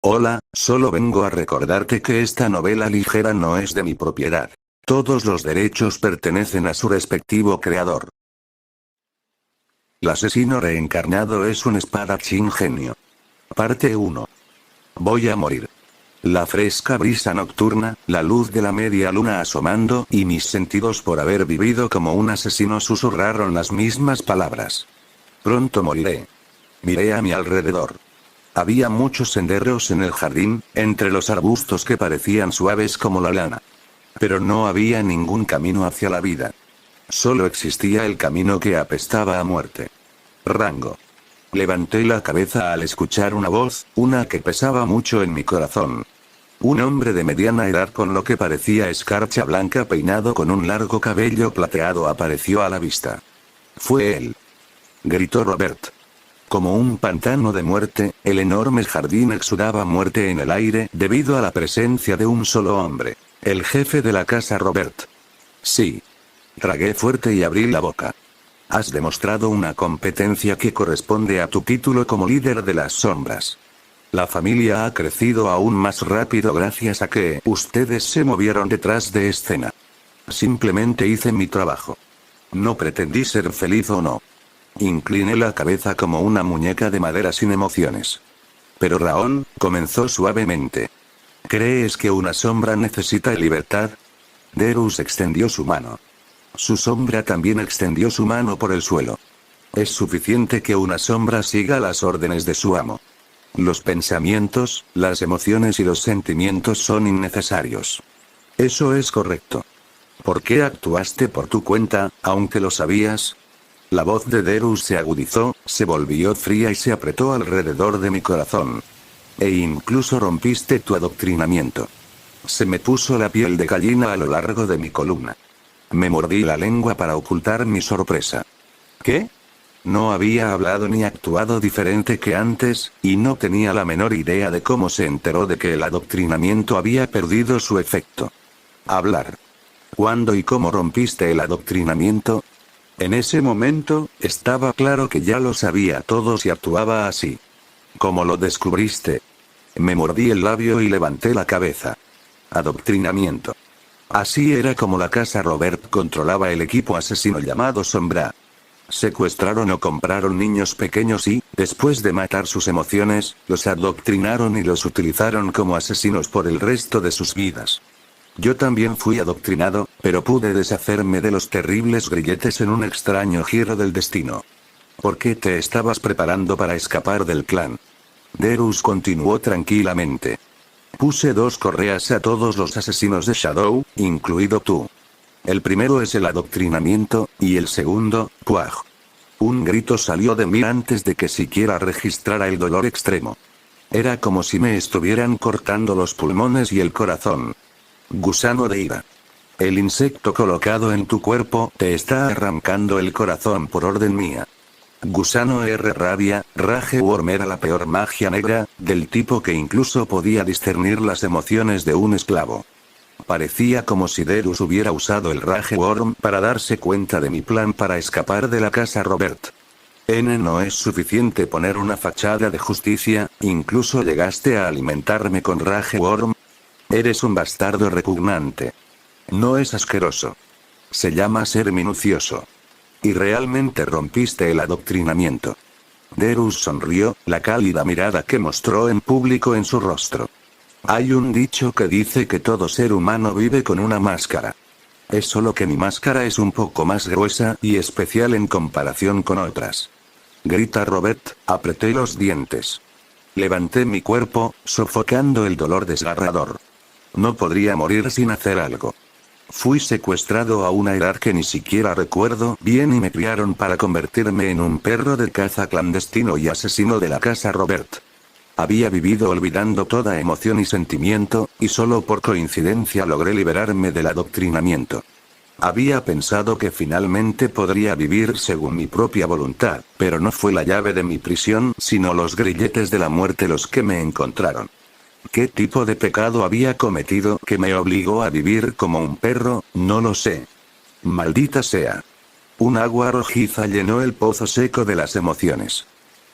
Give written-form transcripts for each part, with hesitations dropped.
Hola, solo vengo a recordarte que esta novela ligera no es de mi propiedad. Todos los derechos pertenecen a su respectivo creador. El asesino reencarnado es un espadachín genio. Parte 1. Voy a morir. La fresca brisa nocturna, la luz de la media luna asomando, y mis sentidos por haber vivido como un asesino susurraron las mismas palabras. Pronto moriré. Miré a mi alrededor. Había muchos senderos en el jardín, entre los arbustos que parecían suaves como la lana. Pero no había ningún camino hacia la vida. Solo existía el camino que apestaba a muerte. Rango. Levanté la cabeza al escuchar una voz, una que pesaba mucho en mi corazón. Un hombre de mediana edad con lo que parecía escarcha blanca peinado con un largo cabello plateado apareció a la vista. Fue él. Gritó Robert. Como un pantano de muerte, el enorme jardín exudaba muerte en el aire debido a la presencia de un solo hombre. El jefe de la casa Robert. Sí. Tragué fuerte y abrí la boca. Has demostrado una competencia que corresponde a tu título como líder de las sombras. La familia ha crecido aún más rápido gracias a que ustedes se movieron detrás de escena. Simplemente hice mi trabajo. No pretendí ser feliz o no. Incliné la cabeza como una muñeca de madera sin emociones. Pero Raón, comenzó suavemente. ¿Crees que una sombra necesita libertad? Derus extendió su mano. Su sombra también extendió su mano por el suelo. Es suficiente que una sombra siga las órdenes de su amo. Los pensamientos, las emociones y los sentimientos son innecesarios. Eso es correcto. ¿Por qué actuaste por tu cuenta, aunque lo sabías? La voz de Derus se agudizó, se volvió fría y se apretó alrededor de mi corazón. E incluso rompiste tu adoctrinamiento. Se me puso la piel de gallina a lo largo de mi columna. Me mordí la lengua para ocultar mi sorpresa. ¿Qué? No había hablado ni actuado diferente que antes, y no tenía la menor idea de cómo se enteró de que el adoctrinamiento había perdido su efecto. Hablar. ¿Cuándo y cómo rompiste el adoctrinamiento? En ese momento, estaba claro que ya lo sabía todo si actuaba así. ¿Cómo lo descubriste? Me mordí el labio y levanté la cabeza. Adoctrinamiento. Así era como la casa Robert controlaba el equipo asesino llamado Sombra. Secuestraron o compraron niños pequeños y, después de matar sus emociones, los adoctrinaron y los utilizaron como asesinos por el resto de sus vidas. Yo también fui adoctrinado, pero pude deshacerme de los terribles grilletes en un extraño giro del destino. ¿Por qué te estabas preparando para escapar del clan? Derus continuó tranquilamente. Puse 2 correas a todos los asesinos de Shadow, incluido tú. El primero es el adoctrinamiento, y el segundo, Puaj. Un grito salió de mí antes de que siquiera registrara el dolor extremo. Era como si me estuvieran cortando los pulmones y el corazón. Gusano de ira. El insecto colocado en tu cuerpo te está arrancando el corazón por orden mía. Gusano R. Rabia, Rage Worm era la peor magia negra, del tipo que incluso podía discernir las emociones de un esclavo. Parecía como si Derus hubiera usado el Rage Worm para darse cuenta de mi plan para escapar de la casa Robert. No es suficiente poner una fachada de justicia, incluso llegaste a alimentarme con Rage Worm. Eres un bastardo repugnante. No es asqueroso. Se llama ser minucioso. Y realmente rompiste el adoctrinamiento. Derus sonrió, la cálida mirada que mostró en público en su rostro. Hay un dicho que dice que todo ser humano vive con una máscara. Es solo que mi máscara es un poco más gruesa y especial en comparación con otras. Grita Robert, apreté los dientes. Levanté mi cuerpo, sofocando el dolor desgarrador. No podría morir sin hacer algo. Fui secuestrado a una edad que ni siquiera recuerdo bien y me criaron para convertirme en un perro de caza clandestino y asesino de la casa Robert. Había vivido olvidando toda emoción y sentimiento, y solo por coincidencia logré liberarme del adoctrinamiento. Había pensado que finalmente podría vivir según mi propia voluntad, pero no fue la llave de mi prisión, sino los grilletes de la muerte los que me encontraron. ¿Qué tipo de pecado había cometido que me obligó a vivir como un perro? No lo sé. Maldita sea. Un agua rojiza llenó el pozo seco de las emociones.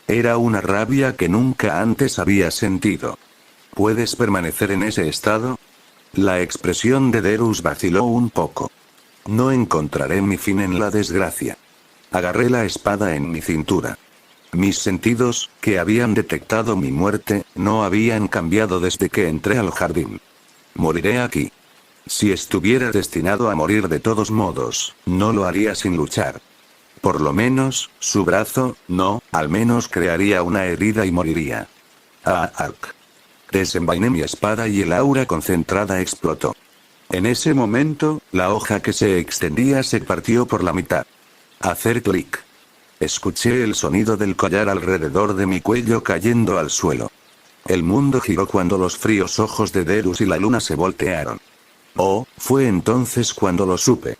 Era una rabia que nunca antes había sentido. ¿Puedes permanecer en ese estado? La expresión de Derus vaciló un poco. No encontraré mi fin en la desgracia. Agarré la espada en mi cintura. Mis sentidos, que habían detectado mi muerte, no habían cambiado desde que entré al jardín. Moriré aquí. Si estuviera destinado a morir de todos modos, no lo haría sin luchar. Por lo menos, su brazo, no, al menos crearía una herida y moriría. Desenvainé mi espada y el aura concentrada explotó. En ese momento, la hoja que se extendía se partió por la mitad. Hacer clic. Escuché el sonido del collar alrededor de mi cuello cayendo al suelo. El mundo giró cuando los fríos ojos de Derus y la luna se voltearon. Oh, fue entonces cuando lo supe.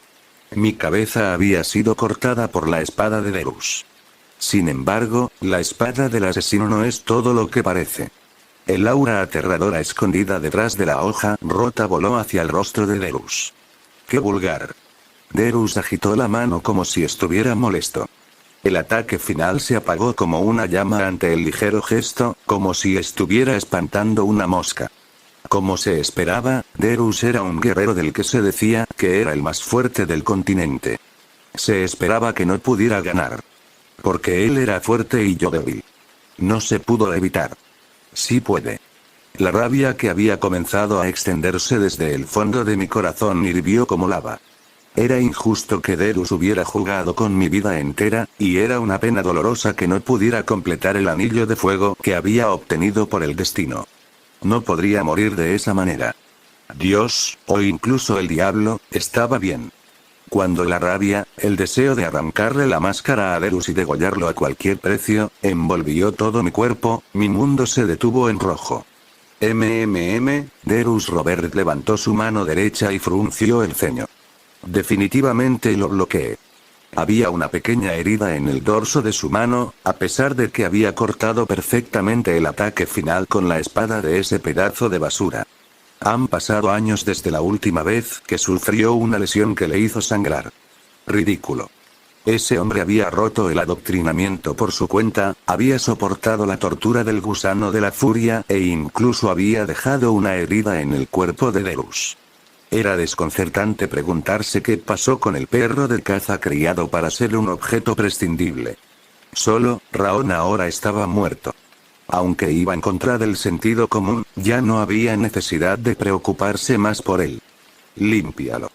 Mi cabeza había sido cortada por la espada de Derus. Sin embargo, la espada del asesino no es todo lo que parece. El aura aterradora escondida detrás de la hoja rota voló hacia el rostro de Derus. ¡Qué vulgar! Derus agitó la mano como si estuviera molesto. El ataque final se apagó como una llama ante el ligero gesto, como si estuviera espantando una mosca. Como se esperaba, Derus era un guerrero del que se decía que era el más fuerte del continente. Se esperaba que no pudiera ganar. Porque él era fuerte y yo débil. No se pudo evitar. Sí puede. La rabia que había comenzado a extenderse desde el fondo de mi corazón hirvió como lava. Era injusto que Derus hubiera jugado con mi vida entera, y era una pena dolorosa que no pudiera completar el anillo de fuego que había obtenido por el destino. No podría morir de esa manera. Dios, o incluso el diablo, estaba bien. Cuando la rabia, el deseo de arrancarle la máscara a Derus y degollarlo a cualquier precio, envolvió todo mi cuerpo, mi mundo se detuvo en rojo. Derus Robert levantó su mano derecha y frunció el ceño. Definitivamente lo bloqueé. Había una pequeña herida en el dorso de su mano, a pesar de que había cortado perfectamente el ataque final con la espada de ese pedazo de basura. Han pasado años desde la última vez que sufrió una lesión que le hizo sangrar. Ridículo. Ese hombre había roto el adoctrinamiento por su cuenta, había soportado la tortura del gusano de la furia e incluso había dejado una herida en el cuerpo de Derus. Era desconcertante preguntarse qué pasó con el perro de caza criado para ser un objeto prescindible. Solo, Raon ahora estaba muerto. Aunque iba en contra del sentido común, ya no había necesidad de preocuparse más por él. Límpialo.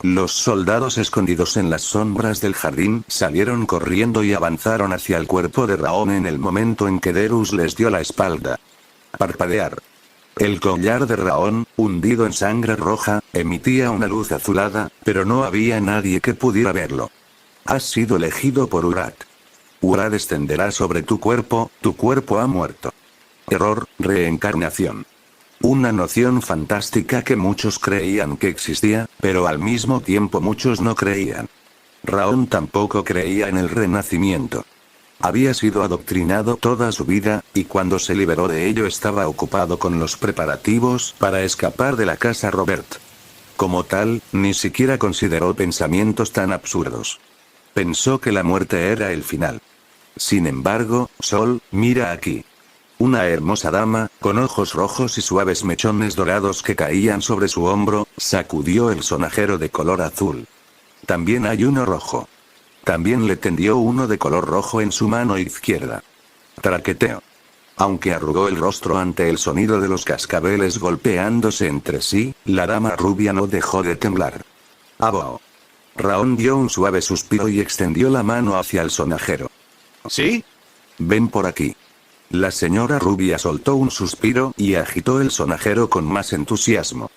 Los soldados escondidos en las sombras del jardín salieron corriendo y avanzaron hacia el cuerpo de Raon en el momento en que Derus les dio la espalda. Parpadear. El collar de Raon, hundido en sangre roja, emitía una luz azulada, pero no había nadie que pudiera verlo. Has sido elegido por Urad. Urad descenderá sobre tu cuerpo ha muerto. Error, reencarnación. Una noción fantástica que muchos creían que existía, pero al mismo tiempo muchos no creían. Raon tampoco creía en el renacimiento. Había sido adoctrinado toda su vida, y cuando se liberó de ello estaba ocupado con los preparativos para escapar de la casa Robert. Como tal, ni siquiera consideró pensamientos tan absurdos. Pensó que la muerte era el final. Sin embargo, Sol, mira aquí. Una hermosa dama, con ojos rojos y suaves mechones dorados que caían sobre su hombro, sacudió el sonajero de color azul. También hay uno rojo. También le tendió uno de color rojo en su mano izquierda. Traqueteo. Aunque arrugó el rostro ante el sonido de los cascabeles golpeándose entre sí, la dama rubia no dejó de temblar. ¡Abo! Raon dio un suave suspiro y extendió la mano hacia el sonajero. ¿Sí? Ven por aquí. La señora rubia soltó un suspiro y agitó el sonajero con más entusiasmo.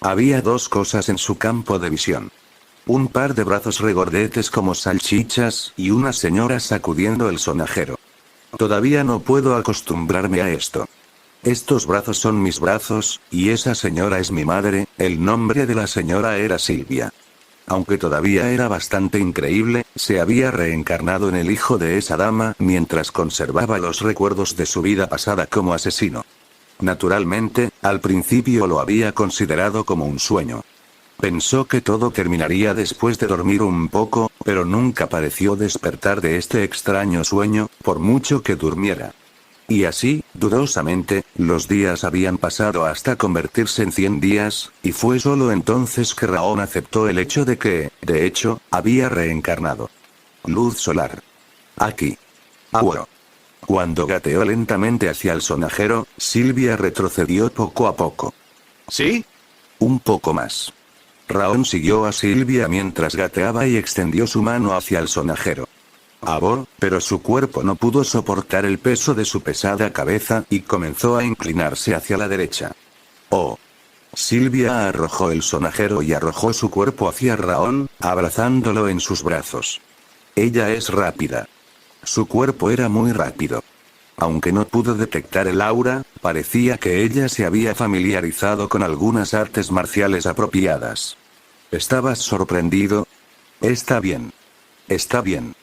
Había dos cosas en su campo de visión. Un par de brazos regordetes como salchichas y una señora sacudiendo el sonajero. Todavía no puedo acostumbrarme a esto. Estos brazos son mis brazos, y esa señora es mi madre. El nombre de la señora era Silvia. Aunque todavía era bastante increíble, se había reencarnado en el hijo de esa dama mientras conservaba los recuerdos de su vida pasada como asesino. Naturalmente, al principio lo había considerado como un sueño. Pensó que todo terminaría después de dormir un poco, pero nunca pareció despertar de este extraño sueño, por mucho que durmiera. Y así, dudosamente, los días habían pasado hasta convertirse en 100 días, y fue solo entonces que Raon aceptó el hecho de que, de hecho, había reencarnado. Luz solar. Aquí. Agua. Cuando gateó lentamente hacia el sonajero, Silvia retrocedió poco a poco. ¿Sí? Un poco más. Raon siguió a Silvia mientras gateaba y extendió su mano hacia el sonajero. Pero su cuerpo no pudo soportar el peso de su pesada cabeza y comenzó a inclinarse hacia la derecha. ¡Oh! Silvia arrojó el sonajero y arrojó su cuerpo hacia Raon, abrazándolo en sus brazos. Ella es rápida. Su cuerpo era muy rápido. Aunque no pudo detectar el aura, parecía que ella se había familiarizado con algunas artes marciales apropiadas. ¿Estabas sorprendido? Está bien. Está bien.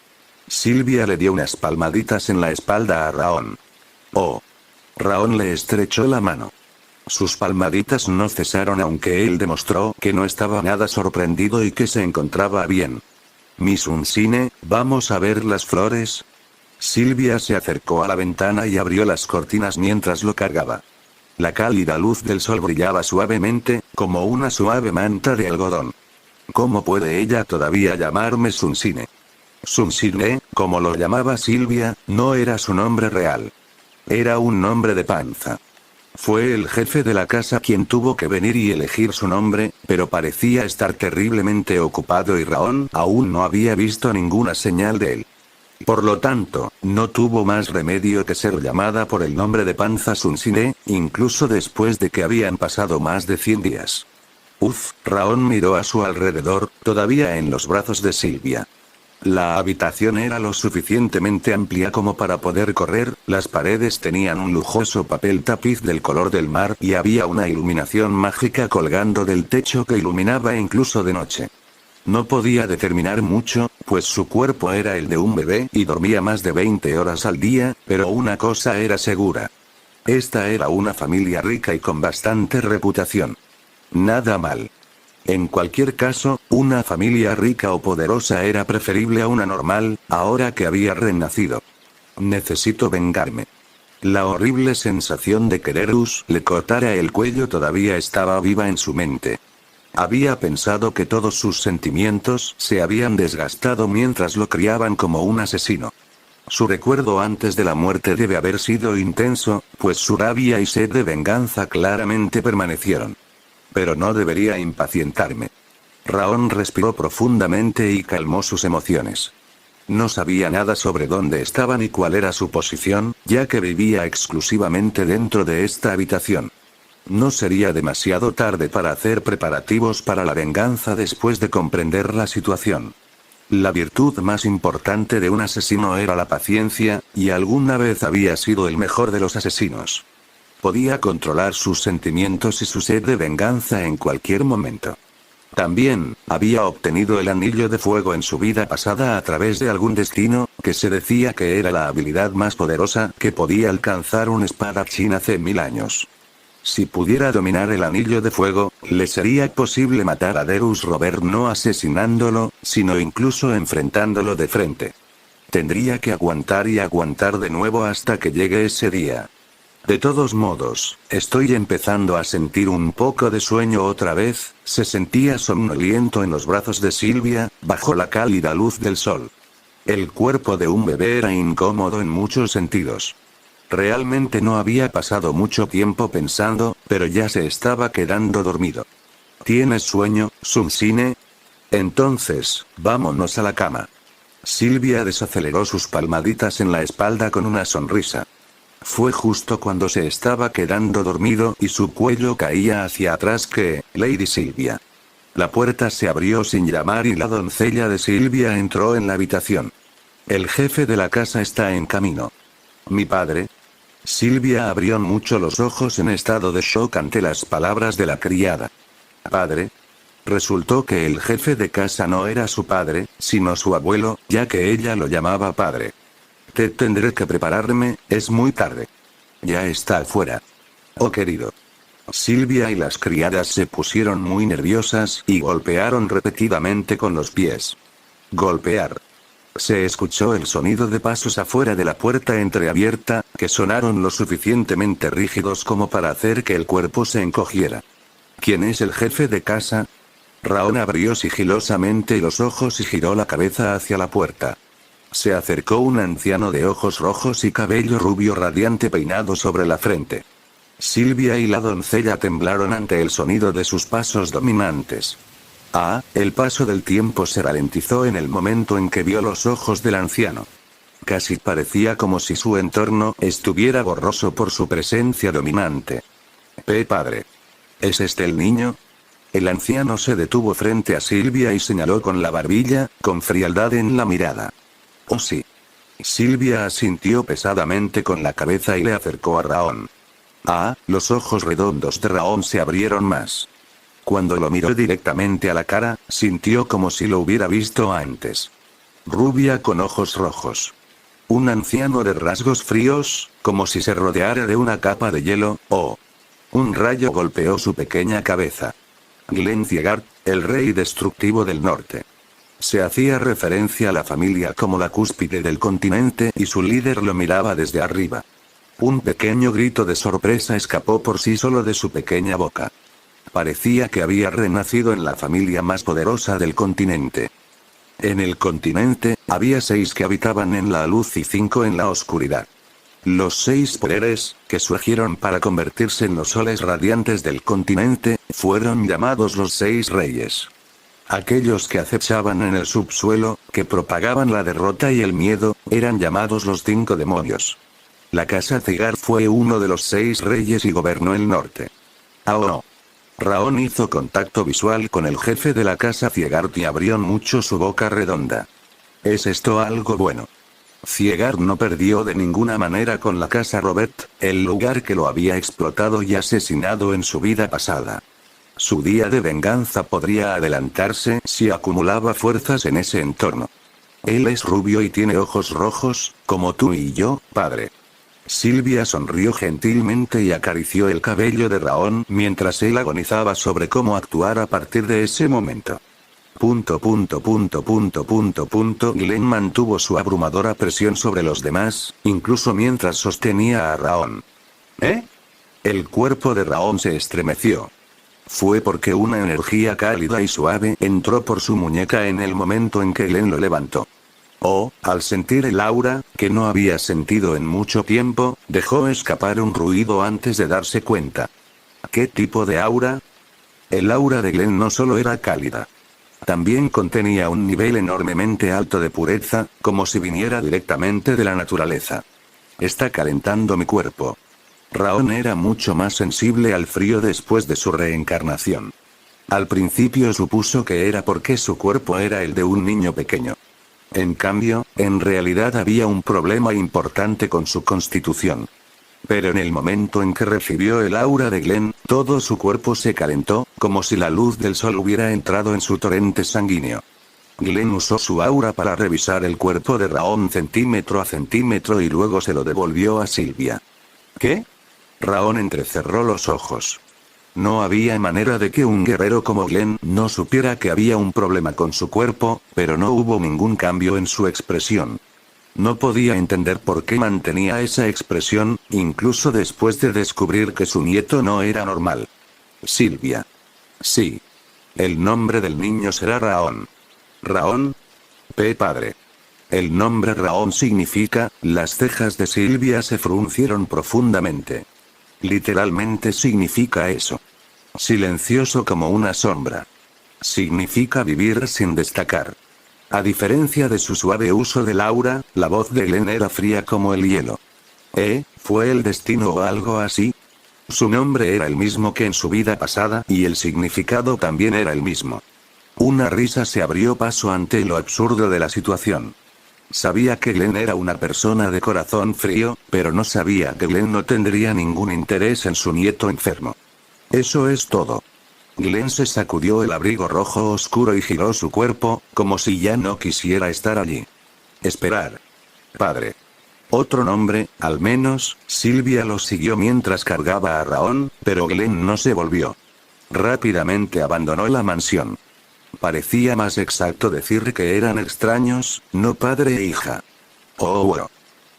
Silvia le dio unas palmaditas en la espalda a Raon. Oh. Raon le estrechó la mano. Sus palmaditas no cesaron aunque él demostró que no estaba nada sorprendido y que se encontraba bien. Miss Unsine, ¿vamos a ver las flores? Silvia se acercó a la ventana y abrió las cortinas mientras lo cargaba. La cálida luz del sol brillaba suavemente, como una suave manta de algodón. ¿Cómo puede ella todavía llamarme Sunsine? Sunsine, como lo llamaba Silvia, no era su nombre real. Era un nombre de panza. Fue el jefe de la casa quien tuvo que venir y elegir su nombre, pero parecía estar terriblemente ocupado y Raon aún no había visto ninguna señal de él. Por lo tanto, no tuvo más remedio que ser llamada por el nombre de panza Sunsine, incluso después de que habían pasado más de 100 días. Raon miró a su alrededor, todavía en los brazos de Silvia. La habitación era lo suficientemente amplia como para poder correr, las paredes tenían un lujoso papel tapiz del color del mar y había una iluminación mágica colgando del techo que iluminaba incluso de noche. No podía determinar mucho, pues su cuerpo era el de un bebé y dormía más de 20 horas al día, pero una cosa era segura. Esta era una familia rica y con bastante reputación. Nada mal. En cualquier caso, una familia rica o poderosa era preferible a una normal, ahora que había renacido. Necesito vengarme. La horrible sensación de que Derus le cortara el cuello todavía estaba viva en su mente. Había pensado que todos sus sentimientos se habían desgastado mientras lo criaban como un asesino. Su recuerdo antes de la muerte debe haber sido intenso, pues su rabia y sed de venganza claramente permanecieron. Pero no debería impacientarme. Raon respiró profundamente y calmó sus emociones. No sabía nada sobre dónde estaba ni cuál era su posición, ya que vivía exclusivamente dentro de esta habitación. No sería demasiado tarde para hacer preparativos para la venganza después de comprender la situación. La virtud más importante de un asesino era la paciencia, y alguna vez había sido el mejor de los asesinos. Podía controlar sus sentimientos y su sed de venganza en cualquier momento. También, había obtenido el anillo de fuego en su vida pasada a través de algún destino, que se decía que era la habilidad más poderosa que podía alcanzar un espadachín hace 1000 años. Si pudiera dominar el anillo de fuego, le sería posible matar a Derus Robert no asesinándolo, sino incluso enfrentándolo de frente. Tendría que aguantar y aguantar de nuevo hasta que llegue ese día. De todos modos, estoy empezando a sentir un poco de sueño otra vez, se sentía somnoliento en los brazos de Silvia, bajo la cálida luz del sol. El cuerpo de un bebé era incómodo en muchos sentidos. Realmente no había pasado mucho tiempo pensando, pero ya se estaba quedando dormido. ¿Tienes sueño, Sunsine? Entonces, vámonos a la cama. Silvia desaceleró sus palmaditas en la espalda con una sonrisa. Fue justo cuando se estaba quedando dormido y su cuello caía hacia atrás que, Lady Silvia. La puerta se abrió sin llamar y la doncella de Silvia entró en la habitación. El jefe de la casa está en camino. ¿Mi padre? Silvia abrió mucho los ojos en estado de shock ante las palabras de la criada. ¿Padre? Resultó que el jefe de casa no era su padre, sino su abuelo, ya que ella lo llamaba padre. Tendré que prepararme, es muy tarde. Ya está afuera. Oh querido. Silvia y las criadas se pusieron muy nerviosas y golpearon repetidamente con los pies. Golpear. Se escuchó el sonido de pasos afuera de la puerta entreabierta, que sonaron lo suficientemente rígidos como para hacer que el cuerpo se encogiera. ¿Quién es el jefe de casa? Raon abrió sigilosamente los ojos y giró la cabeza hacia la puerta. Se acercó un anciano de ojos rojos y cabello rubio radiante peinado sobre la frente. Silvia y la doncella temblaron ante el sonido de sus pasos dominantes. El paso del tiempo se ralentizó en el momento en que vio los ojos del anciano. Casi parecía como si su entorno estuviera borroso por su presencia dominante. Padre. ¿Es este el niño? El anciano se detuvo frente a Silvia y señaló con la barbilla, con frialdad en la mirada. Oh sí. Silvia asintió pesadamente con la cabeza y le acercó a Raon. Los ojos redondos de Raon se abrieron más. Cuando lo miró directamente a la cara, sintió como si lo hubiera visto antes. Rubia con ojos rojos. Un anciano de rasgos fríos, como si se rodeara de una capa de hielo. Un rayo golpeó su pequeña cabeza. Glenn Thiegaard, el rey destructivo del norte. Se hacía referencia a la familia como la cúspide del continente y su líder lo miraba desde arriba. Un pequeño grito de sorpresa escapó por sí solo de su pequeña boca. Parecía que había renacido en la familia más poderosa del continente. En el continente, había 6 que habitaban en la luz y 5 en la oscuridad. Los 6 poderes, que surgieron para convertirse en los soles radiantes del continente, fueron llamados los 6 reyes. Aquellos que acechaban en el subsuelo, que propagaban la derrota y el miedo, eran llamados los 5 demonios. La casa Thiegaard fue uno de los 6 reyes y gobernó el norte. Raon hizo contacto visual con el jefe de la casa Thiegaard y abrió mucho su boca redonda. ¿Es esto algo bueno? Thiegaard no perdió de ninguna manera con la casa Robert, el lugar que lo había explotado y asesinado en su vida pasada. Su día de venganza podría adelantarse si acumulaba fuerzas en ese entorno. Él es rubio y tiene ojos rojos, como tú y yo, padre. Silvia sonrió gentilmente y acarició el cabello de Raon mientras él agonizaba sobre cómo actuar a partir de ese momento. Glenn mantuvo su abrumadora presión sobre los demás, incluso mientras sostenía a Raon. El cuerpo de Raon se estremeció. Fue porque una energía cálida y suave entró por su muñeca en el momento en que Glenn lo levantó. Al sentir el aura, que no había sentido en mucho tiempo, dejó escapar un ruido antes de darse cuenta. ¿Qué tipo de aura? El aura de Glenn no solo era cálida. También contenía un nivel enormemente alto de pureza, como si viniera directamente de la naturaleza. Está calentando mi cuerpo. Raon era mucho más sensible al frío después de su reencarnación. Al principio supuso que era porque su cuerpo era el de un niño pequeño. En cambio, en realidad había un problema importante con su constitución. Pero en el momento en que recibió el aura de Glenn, todo su cuerpo se calentó, como si la luz del sol hubiera entrado en su torrente sanguíneo. Glenn usó su aura para revisar el cuerpo de Raon centímetro a centímetro y luego se lo devolvió a Silvia. ¿Qué? Raon entrecerró los ojos. No había manera de que un guerrero como Glenn no supiera que había un problema con su cuerpo, pero no hubo ningún cambio en su expresión. No podía entender por qué mantenía esa expresión, incluso después de descubrir que su nieto no era normal. Silvia. Sí. El nombre del niño será Raon. ¿Raon? Padre. El nombre Raon significa, las cejas de Silvia se fruncieron profundamente. Literalmente significa eso. Silencioso como una sombra. Significa vivir sin destacar. A diferencia de su suave uso del aura, la voz de Glenn era fría como el hielo. ¿Fue el destino o algo así? Su nombre era el mismo que en su vida pasada, y el significado también era el mismo. Una risa se abrió paso ante lo absurdo de la situación. Sabía que Glenn era una persona de corazón frío, pero no sabía que Glenn no tendría ningún interés en su nieto enfermo. Eso es todo. Glenn se sacudió el abrigo rojo oscuro y giró su cuerpo, como si ya no quisiera estar allí. Esperar. Padre. Otro nombre, al menos, Silvia lo siguió mientras cargaba a Raon, pero Glenn no se volvió. Rápidamente abandonó la mansión. Parecía más exacto decir que eran extraños, no padre e hija.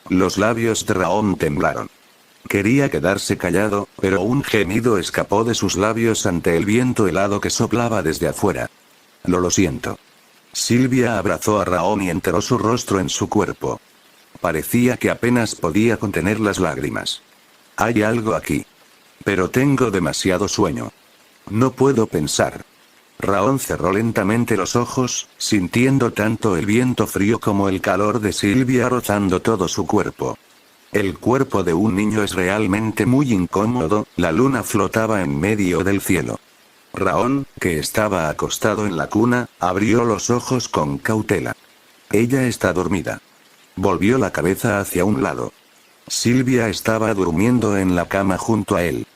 Los labios de Raon temblaron. Quería quedarse callado, pero un gemido escapó de sus labios ante el viento helado que soplaba desde afuera. Lo siento. Silvia abrazó a Raon y enterró su rostro en su cuerpo. Parecía que apenas podía contener las lágrimas. Hay algo aquí. Pero tengo demasiado sueño. No puedo pensar. Raon cerró lentamente los ojos, sintiendo tanto el viento frío como el calor de Silvia rozando todo su cuerpo. El cuerpo de un niño es realmente muy incómodo, la luna flotaba en medio del cielo. Raon, que estaba acostado en la cuna, abrió los ojos con cautela. Ella está dormida. Volvió la cabeza hacia un lado. Silvia estaba durmiendo en la cama junto a él.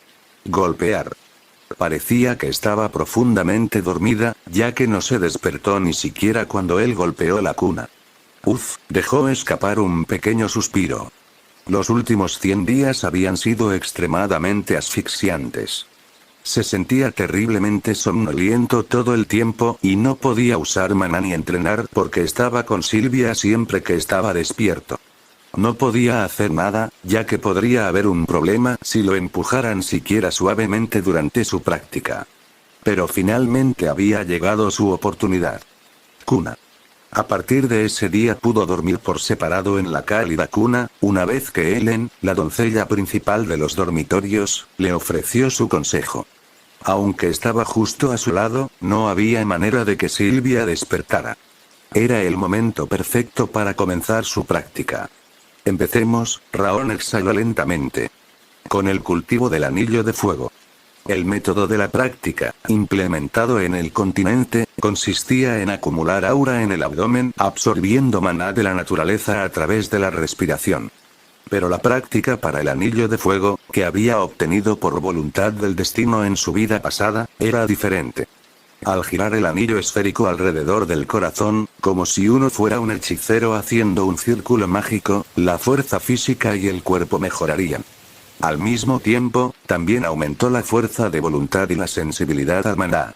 Golpear. Parecía que estaba profundamente dormida, ya que no se despertó ni siquiera cuando él golpeó la cuna. Uf, dejó escapar un pequeño suspiro. Los últimos 100 días habían sido extremadamente asfixiantes. Se sentía terriblemente somnoliento todo el tiempo y no podía usar maná ni entrenar porque estaba con Silvia siempre que estaba despierto. No podía hacer nada, ya que podría haber un problema si lo empujaran siquiera suavemente durante su práctica. Pero finalmente había llegado su oportunidad. Cuna. A partir de ese día pudo dormir por separado en la cálida cuna, una vez que Ellen, la doncella principal de los dormitorios, le ofreció su consejo. Aunque estaba justo a su lado, no había manera de que Silvia despertara. Era el momento perfecto para comenzar su práctica. Empecemos, Raon exhaló lentamente. Con el cultivo del anillo de fuego. El método de la práctica, implementado en el continente, consistía en acumular aura en el abdomen, absorbiendo maná de la naturaleza a través de la respiración. Pero la práctica para el anillo de fuego, que había obtenido por voluntad del destino en su vida pasada, era diferente. Al girar el anillo esférico alrededor del corazón, como si uno fuera un hechicero haciendo un círculo mágico, la fuerza física y el cuerpo mejorarían. Al mismo tiempo, también aumentó la fuerza de voluntad y la sensibilidad al maná.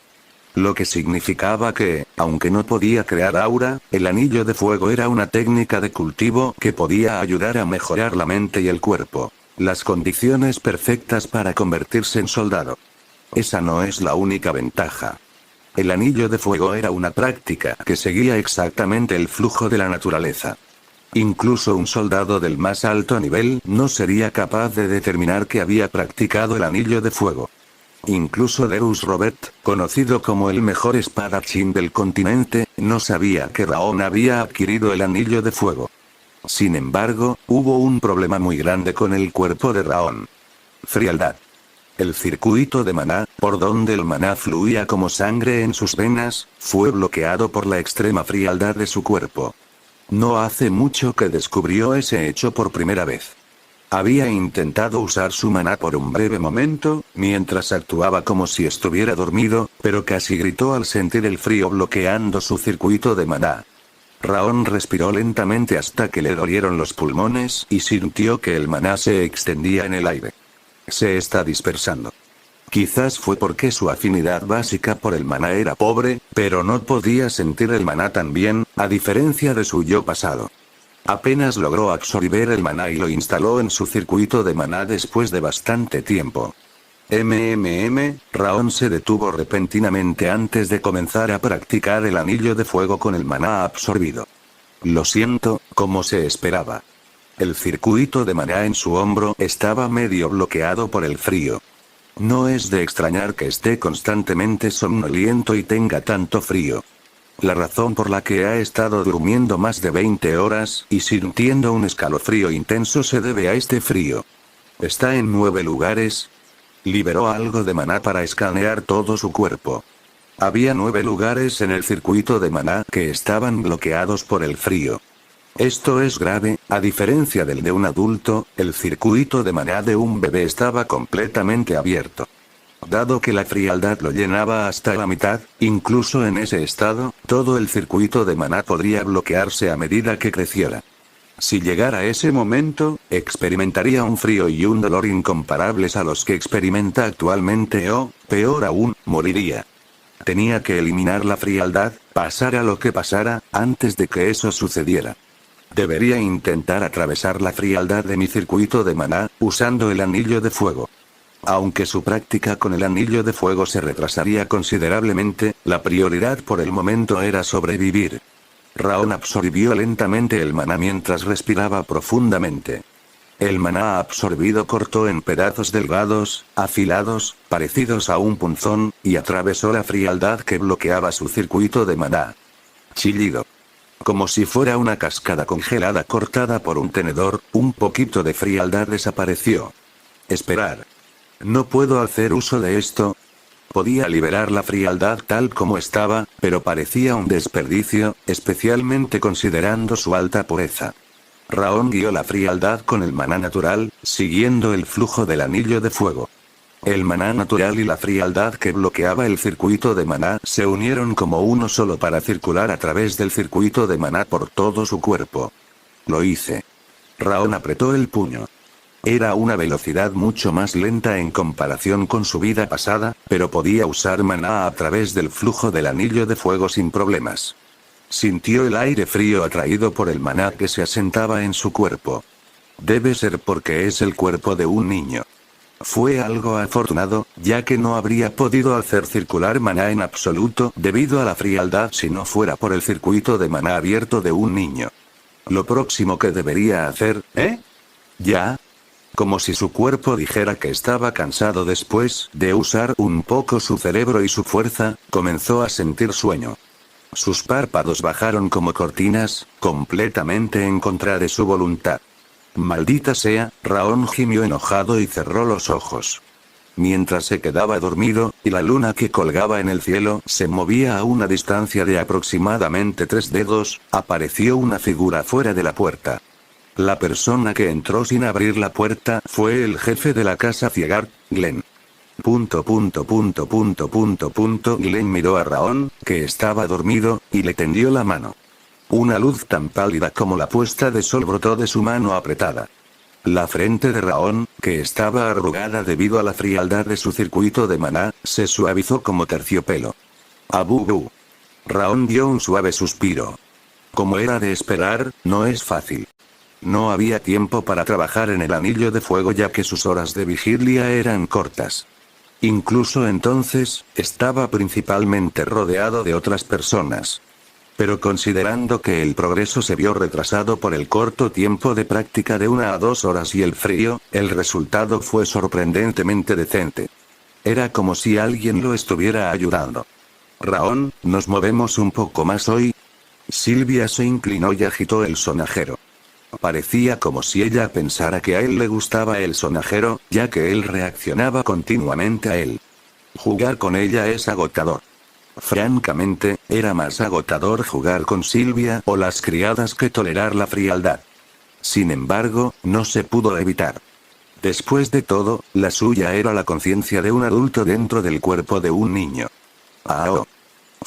Lo que significaba que, aunque no podía crear aura, el anillo de fuego era una técnica de cultivo que podía ayudar a mejorar la mente y el cuerpo. Las condiciones perfectas para convertirse en soldado. Esa no es la única ventaja. El anillo de fuego era una práctica que seguía exactamente el flujo de la naturaleza. Incluso un soldado del más alto nivel no sería capaz de determinar que había practicado el anillo de fuego. Incluso Deus Robert, conocido como el mejor espadachín del continente, no sabía que Raon había adquirido el anillo de fuego. Sin embargo, hubo un problema muy grande con el cuerpo de Raon. Frialdad. El circuito de maná, por donde el maná fluía como sangre en sus venas, fue bloqueado por la extrema frialdad de su cuerpo. No hace mucho que descubrió ese hecho por primera vez. Había intentado usar su maná por un breve momento, mientras actuaba como si estuviera dormido, pero casi gritó al sentir el frío bloqueando su circuito de maná. Raon respiró lentamente hasta que le dolieron los pulmones y sintió que el maná se extendía en el aire. Se está dispersando. Quizás fue porque su afinidad básica por el maná era pobre, pero no podía sentir el maná tan bien, a diferencia de su yo pasado. Apenas logró absorber el maná y lo instaló en su circuito de maná después de bastante tiempo. Raon se detuvo repentinamente antes de comenzar a practicar el anillo de fuego con el maná absorbido. Lo siento, como se esperaba. El circuito de maná en su hombro estaba medio bloqueado por el frío. No es de extrañar que esté constantemente somnoliento y tenga tanto frío. La razón por la que ha estado durmiendo más de 20 horas y sintiendo un escalofrío intenso se debe a este frío. Está en 9 lugares. Liberó algo de maná para escanear todo su cuerpo. Había 9 lugares en el circuito de maná que estaban bloqueados por el frío. Esto es grave, a diferencia del de un adulto, el circuito de maná de un bebé estaba completamente abierto. Dado que la frialdad lo llenaba hasta la mitad, incluso en ese estado, todo el circuito de maná podría bloquearse a medida que creciera. Si llegara ese momento, experimentaría un frío y un dolor incomparables a los que experimenta actualmente o, peor aún, moriría. Tenía que eliminar la frialdad, pasara lo que pasara, antes de que eso sucediera. Debería intentar atravesar la frialdad de mi circuito de maná, usando el anillo de fuego. Aunque su práctica con el anillo de fuego se retrasaría considerablemente, la prioridad por el momento era sobrevivir. Raon absorbió lentamente el maná mientras respiraba profundamente. El maná absorbido cortó en pedazos delgados, afilados, parecidos a un punzón, y atravesó la frialdad que bloqueaba su circuito de maná. Chillido. Como si fuera una cascada congelada cortada por un tenedor, un poquito de frialdad desapareció. Esperar. ¿No puedo hacer uso de esto? Podía liberar la frialdad tal como estaba, pero parecía un desperdicio, especialmente considerando su alta pureza. Raon guió la frialdad con el maná natural, siguiendo el flujo del anillo de fuego. El maná natural y la frialdad que bloqueaba el circuito de maná se unieron como uno solo para circular a través del circuito de maná por todo su cuerpo. Lo hice. Raon apretó el puño. Era una velocidad mucho más lenta en comparación con su vida pasada, pero podía usar maná a través del flujo del anillo de fuego sin problemas. Sintió el aire frío atraído por el maná que se asentaba en su cuerpo. Debe ser porque es el cuerpo de un niño. Fue algo afortunado, ya que no habría podido hacer circular maná en absoluto debido a la frialdad si no fuera por el circuito de maná abierto de un niño. Lo próximo que debería hacer, ¿eh? ¿Ya? Como si su cuerpo dijera que estaba cansado después de usar un poco su cerebro y su fuerza, comenzó a sentir sueño. Sus párpados bajaron como cortinas, completamente en contra de su voluntad. Maldita sea, Raon gimió enojado y cerró los ojos. Mientras se quedaba dormido, y la luna que colgaba en el cielo se movía a una distancia de aproximadamente 3 dedos, apareció una figura fuera de la puerta. La persona que entró sin abrir la puerta fue el jefe de la casa Ciegart, Glenn. Glenn miró a Raon, que estaba dormido, y le tendió la mano. Una luz tan pálida como la puesta de sol brotó de su mano apretada. La frente de Raon, que estaba arrugada debido a la frialdad de su circuito de maná, se suavizó como terciopelo. Abu. Raon dio un suave suspiro. Como era de esperar, no es fácil. No había tiempo para trabajar en el anillo de fuego ya que sus horas de vigilia eran cortas. Incluso entonces, estaba principalmente rodeado de otras personas. Pero considerando que el progreso se vio retrasado por el corto tiempo de práctica de 1 a 2 horas y el frío, el resultado fue sorprendentemente decente. Era como si alguien lo estuviera ayudando. Raon, ¿nos movemos un poco más hoy? Sylvia se inclinó y agitó el sonajero. Parecía como si ella pensara que a él le gustaba el sonajero, ya que él reaccionaba continuamente a él. Jugar con ella es agotador. Francamente, era más agotador jugar con Sylvia o las criadas que tolerar la frialdad. Sin embargo, no se pudo evitar. Después de todo, la suya era la conciencia de un adulto dentro del cuerpo de un niño. ¡Ah!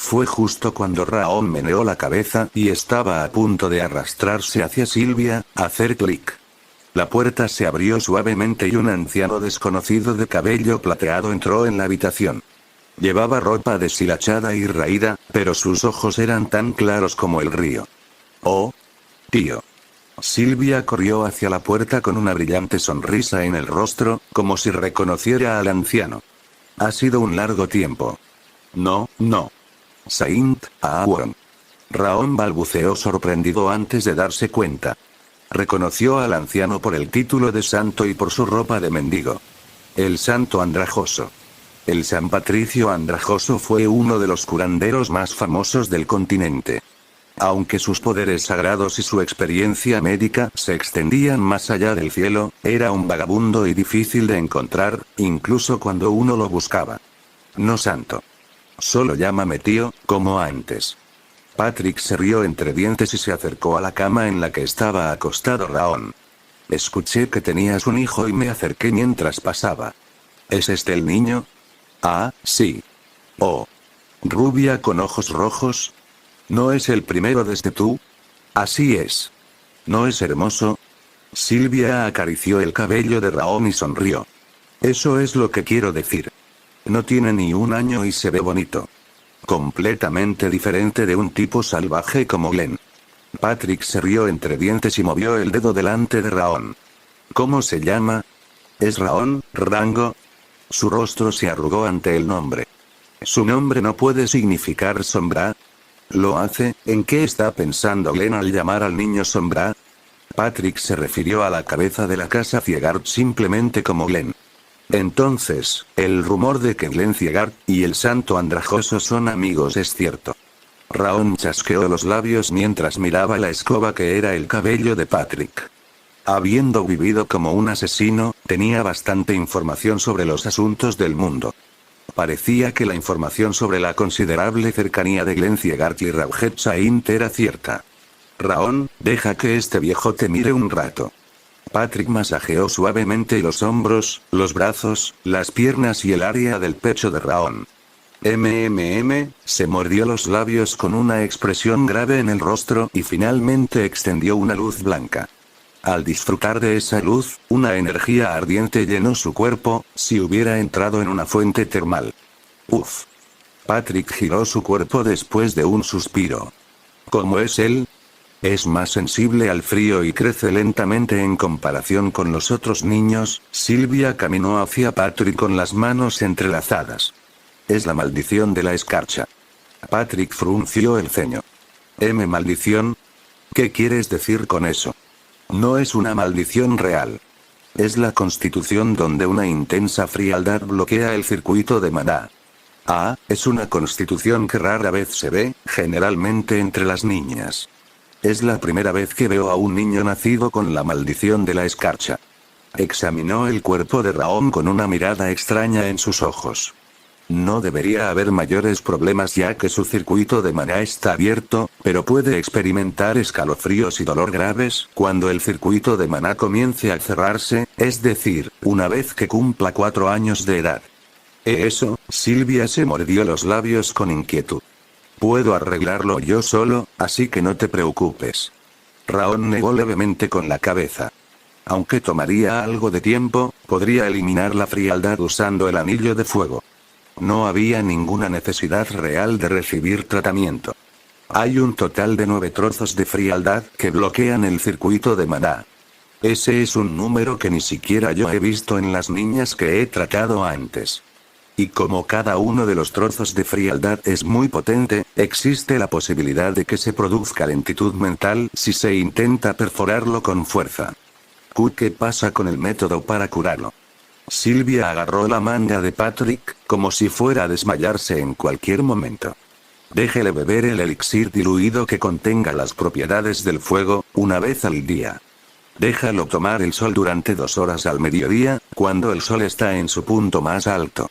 Fue justo cuando Raon meneó la cabeza y estaba a punto de arrastrarse hacia Sylvia, hacer clic. La puerta se abrió suavemente y un anciano desconocido de cabello plateado entró en la habitación. Llevaba ropa deshilachada y raída, pero sus ojos eran tan claros como el río. ¡Oh! Tío. Sylvia corrió hacia la puerta con una brillante sonrisa en el rostro, como si reconociera al anciano. Ha sido un largo tiempo. No. Saint Aawon. Raon balbuceó sorprendido antes de darse cuenta. Reconoció al anciano por el título de santo y por su ropa de mendigo. El santo andrajoso. El San Patricio Andrajoso fue uno de los curanderos más famosos del continente. Aunque sus poderes sagrados y su experiencia médica se extendían más allá del cielo, era un vagabundo y difícil de encontrar, incluso cuando uno lo buscaba. No santo. Solo llámame tío, como antes. Patrick se rió entre dientes y se acercó a la cama en la que estaba acostado Raon. Escuché que tenías un hijo y me acerqué mientras pasaba. ¿Es este el niño? Ah, sí. Oh. Rubia con ojos rojos. ¿No es el primero desde tú? Así es. ¿No es hermoso? Sylvia acarició el cabello de Raon y sonrió. Eso es lo que quiero decir. No tiene ni 1 año y se ve bonito. Completamente diferente de un tipo salvaje como Glenn. Patrick se rió entre dientes y movió el dedo delante de Raon. ¿Cómo se llama? ¿Es Raon, Rango? Su rostro se arrugó ante el nombre. ¿Su nombre no puede significar sombra? ¿Lo hace? ¿En qué está pensando Glenn al llamar al niño sombra? Patrick se refirió a la cabeza de la casa Ciegard simplemente como Glenn. Entonces, el rumor de que Glenn Ciegard y el santo andrajoso son amigos es cierto. Raon chasqueó los labios mientras miraba la escoba que era el cabello de Patrick. Habiendo vivido como un asesino, tenía bastante información sobre los asuntos del mundo. Parecía que la información sobre la considerable cercanía de Glenn Ciegard y Rauget Saint era cierta. Raon, deja que este viejo te mire un rato. Patrick masajeó suavemente los hombros, los brazos, las piernas y el área del pecho de Raon. Se mordió los labios con una expresión grave en el rostro y finalmente extendió una luz blanca. Al disfrutar de esa luz, una energía ardiente llenó su cuerpo, si hubiera entrado en una fuente termal. Uf. Patrick giró su cuerpo después de un suspiro. ¿Cómo es él? Es más sensible al frío y crece lentamente en comparación con los otros niños. Sylvia caminó hacia Patrick con las manos entrelazadas. Es la maldición de la escarcha. Patrick frunció el ceño. ¿Maldición? ¿Qué quieres decir con eso? No es una maldición real. Es la constitución donde una intensa frialdad bloquea el circuito de maná. Es una constitución que rara vez se ve, generalmente entre las niñas. Es la primera vez que veo a un niño nacido con la maldición de la escarcha. Examinó el cuerpo de Raon con una mirada extraña en sus ojos. No debería haber mayores problemas ya que su circuito de maná está abierto, pero puede experimentar escalofríos y dolor graves cuando el circuito de maná comience a cerrarse, es decir, una vez que cumpla 4 años de edad. Eso, Sylvia se mordió los labios con inquietud. Puedo arreglarlo yo solo, así que no te preocupes. Raon negó levemente con la cabeza. Aunque tomaría algo de tiempo, podría eliminar la frialdad usando el anillo de fuego. No había ninguna necesidad real de recibir tratamiento. Hay un total de 9 trozos de frialdad que bloquean el circuito de maná. Ese es un número que ni siquiera yo he visto en las niñas que he tratado antes. Y como cada uno de los trozos de frialdad es muy potente, existe la posibilidad de que se produzca lentitud mental si se intenta perforarlo con fuerza. ¿Qué pasa con el método para curarlo? Sylvia agarró la manga de Patrick, como si fuera a desmayarse en cualquier momento. Déjele beber el elixir diluido que contenga las propiedades del fuego, una vez al día. Déjalo tomar el sol durante 2 horas al mediodía, cuando el sol está en su punto más alto.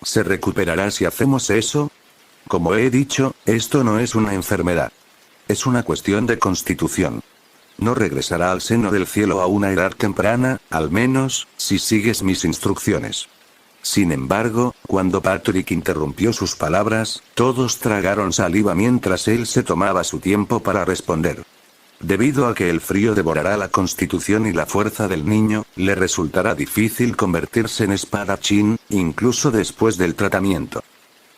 ¿Se recuperará si hacemos eso? Como he dicho, esto no es una enfermedad. Es una cuestión de constitución. No regresará al seno del cielo a una edad temprana, al menos, si sigues mis instrucciones. Sin embargo, cuando Patrick interrumpió sus palabras, todos tragaron saliva mientras él se tomaba su tiempo para responder. Debido a que el frío devorará la constitución y la fuerza del niño, le resultará difícil convertirse en espadachín, incluso después del tratamiento.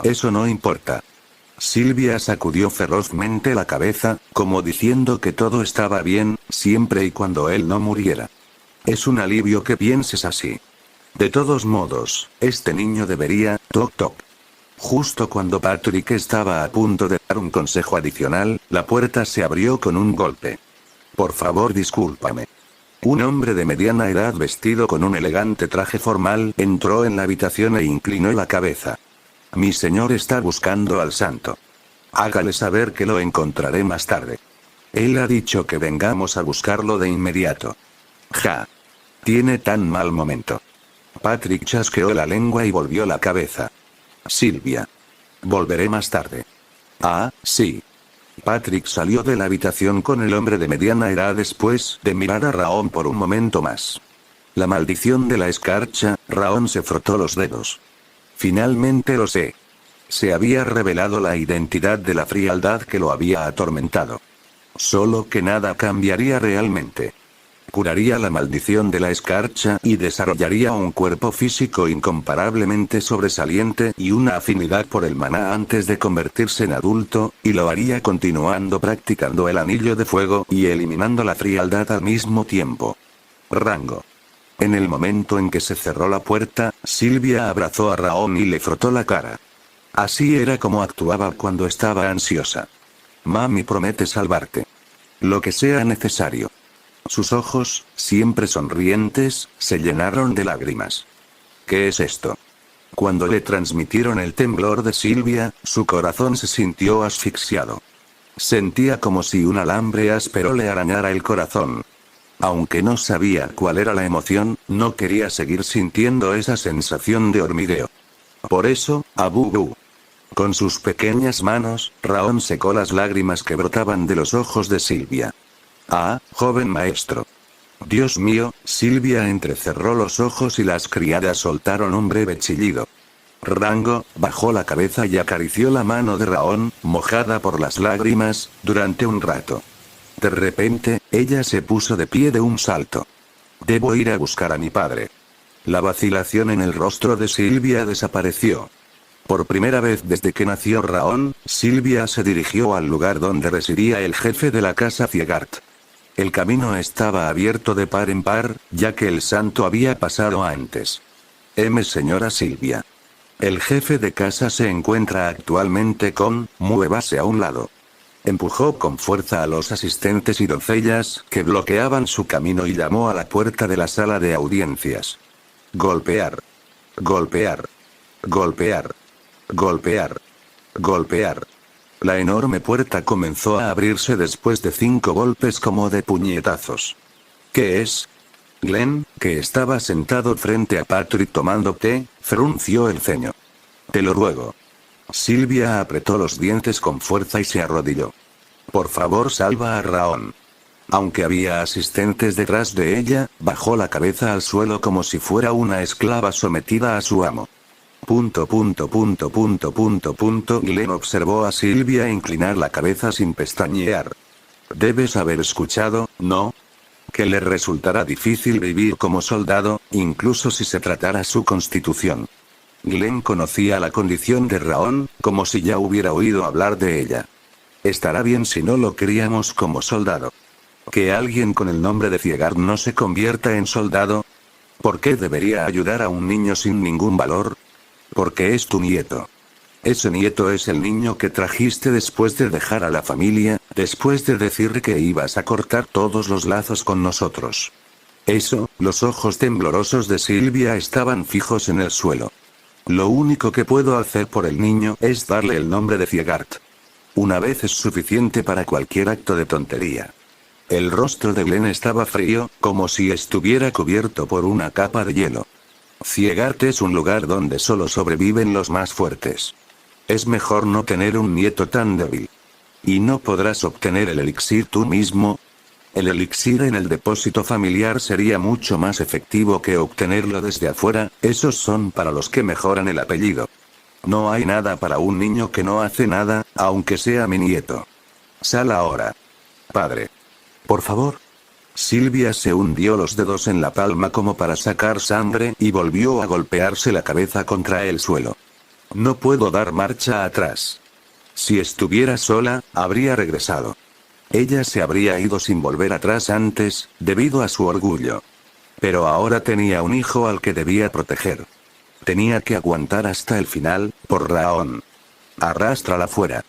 Eso no importa. Sylvia sacudió ferozmente la cabeza, como diciendo que todo estaba bien, siempre y cuando él no muriera. Es un alivio que pienses así. De todos modos, este niño debería, toc toc. Justo cuando Patrick estaba a punto de dar un consejo adicional, la puerta se abrió con un golpe. Por favor, discúlpame. Un hombre de mediana edad vestido con un elegante traje formal entró en la habitación e inclinó la cabeza. Mi señor está buscando al santo. Hágale saber que lo encontraré más tarde. Él ha dicho que vengamos a buscarlo de inmediato. Ja. Tiene tan mal momento. Patrick chasqueó la lengua y volvió la cabeza. Sylvia. Volveré más tarde. Sí. Patrick salió de la habitación con el hombre de mediana edad después de mirar a Raon por un momento más. La maldición de la escarcha, Raon se frotó los dedos. Finalmente lo sé. Se había revelado la identidad de la frialdad que lo había atormentado. Solo que nada cambiaría realmente. Curaría la maldición de la escarcha y desarrollaría un cuerpo físico incomparablemente sobresaliente y una afinidad por el maná antes de convertirse en adulto, y lo haría continuando practicando el anillo de fuego y eliminando la frialdad al mismo tiempo. Rango. En el momento en que se cerró la puerta, Silvia abrazó a Raon y le frotó la cara. Así era como actuaba cuando estaba ansiosa. Mami promete salvarte. Lo que sea necesario. Sus ojos, siempre sonrientes, se llenaron de lágrimas. ¿Qué es esto? Cuando le transmitieron el temblor de Silvia, su corazón se sintió asfixiado. Sentía como si un alambre áspero le arañara el corazón. Aunque no sabía cuál era la emoción, no quería seguir sintiendo esa sensación de hormigueo. Por eso, Abu. Con sus pequeñas manos, Raon secó las lágrimas que brotaban de los ojos de Silvia. Ah, joven maestro. Dios mío, Silvia entrecerró los ojos y las criadas soltaron un breve chillido. Rango, bajó la cabeza y acarició la mano de Raon, mojada por las lágrimas, durante un rato. De repente, ella se puso de pie de un salto. Debo ir a buscar a mi padre. La vacilación en el rostro de Silvia desapareció. Por primera vez desde que nació Raon, Silvia se dirigió al lugar donde residía el jefe de la casa Ciegart. El camino estaba abierto de par en par, ya que el santo había pasado antes. Señora Silvia. El jefe de casa se encuentra actualmente con, muévase a un lado. Empujó con fuerza a los asistentes y doncellas que bloqueaban su camino y llamó a la puerta de la sala de audiencias. Golpear. Golpear. Golpear. Golpear. Golpear. La enorme puerta comenzó a abrirse después de 5 golpes como de puñetazos. ¿Qué es? Glenn, que estaba sentado frente a Patrick tomando té, frunció el ceño. Te lo ruego. Silvia apretó los dientes con fuerza y se arrodilló. Por favor, salva a Raon. Aunque había asistentes detrás de ella, bajó la cabeza al suelo como si fuera una esclava sometida a su amo. Glenn observó a Silvia inclinar la cabeza sin pestañear. Debes haber escuchado, ¿no? Que le resultará difícil vivir como soldado, incluso si se tratara su constitución. Glenn conocía la condición de Raon, como si ya hubiera oído hablar de ella. Estará bien si no lo criamos como soldado. Que alguien con el nombre de Ciegart no se convierta en soldado. ¿Por qué debería ayudar a un niño sin ningún valor? Porque es tu nieto. Ese nieto es el niño que trajiste después de dejar a la familia, después de decir que ibas a cortar todos los lazos con nosotros. Eso, los ojos temblorosos de Silvia estaban fijos en el suelo. Lo único que puedo hacer por el niño es darle el nombre de Ciegart. Una vez es suficiente para cualquier acto de tontería. El rostro de Glenn estaba frío, como si estuviera cubierto por una capa de hielo. Ciegart es un lugar donde solo sobreviven los más fuertes. Es mejor no tener un nieto tan débil. ¿Y no podrás obtener el elixir tú mismo? El elixir en el depósito familiar sería mucho más efectivo que obtenerlo desde afuera, esos son para los que mejoran el apellido. No hay nada para un niño que no hace nada, aunque sea mi nieto. Sal ahora. Padre. Por favor. Silvia se hundió los dedos en la palma como para sacar sangre y volvió a golpearse la cabeza contra el suelo. No puedo dar marcha atrás. Si estuviera sola, habría regresado. Ella se habría ido sin volver atrás antes, debido a su orgullo. Pero ahora tenía un hijo al que debía proteger. Tenía que aguantar hasta el final, por Raon. Arrástrala fuera.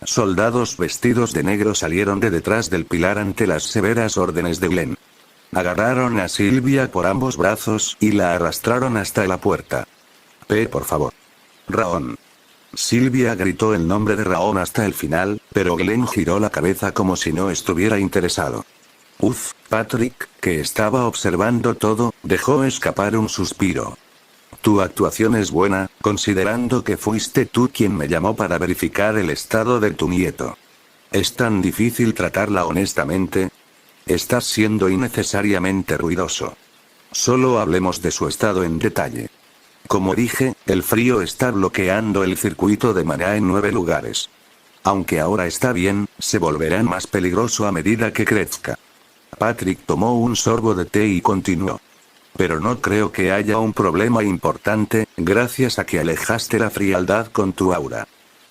Soldados vestidos de negro salieron de detrás del pilar ante las severas órdenes de Glenn. Agarraron a Silvia por ambos brazos y la arrastraron hasta la puerta. Por favor. Raon. Silvia gritó el nombre de Raon hasta el final, pero Glenn giró la cabeza como si no estuviera interesado. Patrick, que estaba observando todo, dejó escapar un suspiro. Tu actuación es buena, considerando que fuiste tú quien me llamó para verificar el estado de tu nieto. ¿Es tan difícil tratarla honestamente? Estás siendo innecesariamente ruidoso. Solo hablemos de su estado en detalle. Como dije, el frío está bloqueando el circuito de maná en 9 lugares. Aunque ahora está bien, se volverá más peligroso a medida que crezca. Patrick tomó un sorbo de té y continuó. Pero no creo que haya un problema importante, gracias a que alejaste la frialdad con tu aura.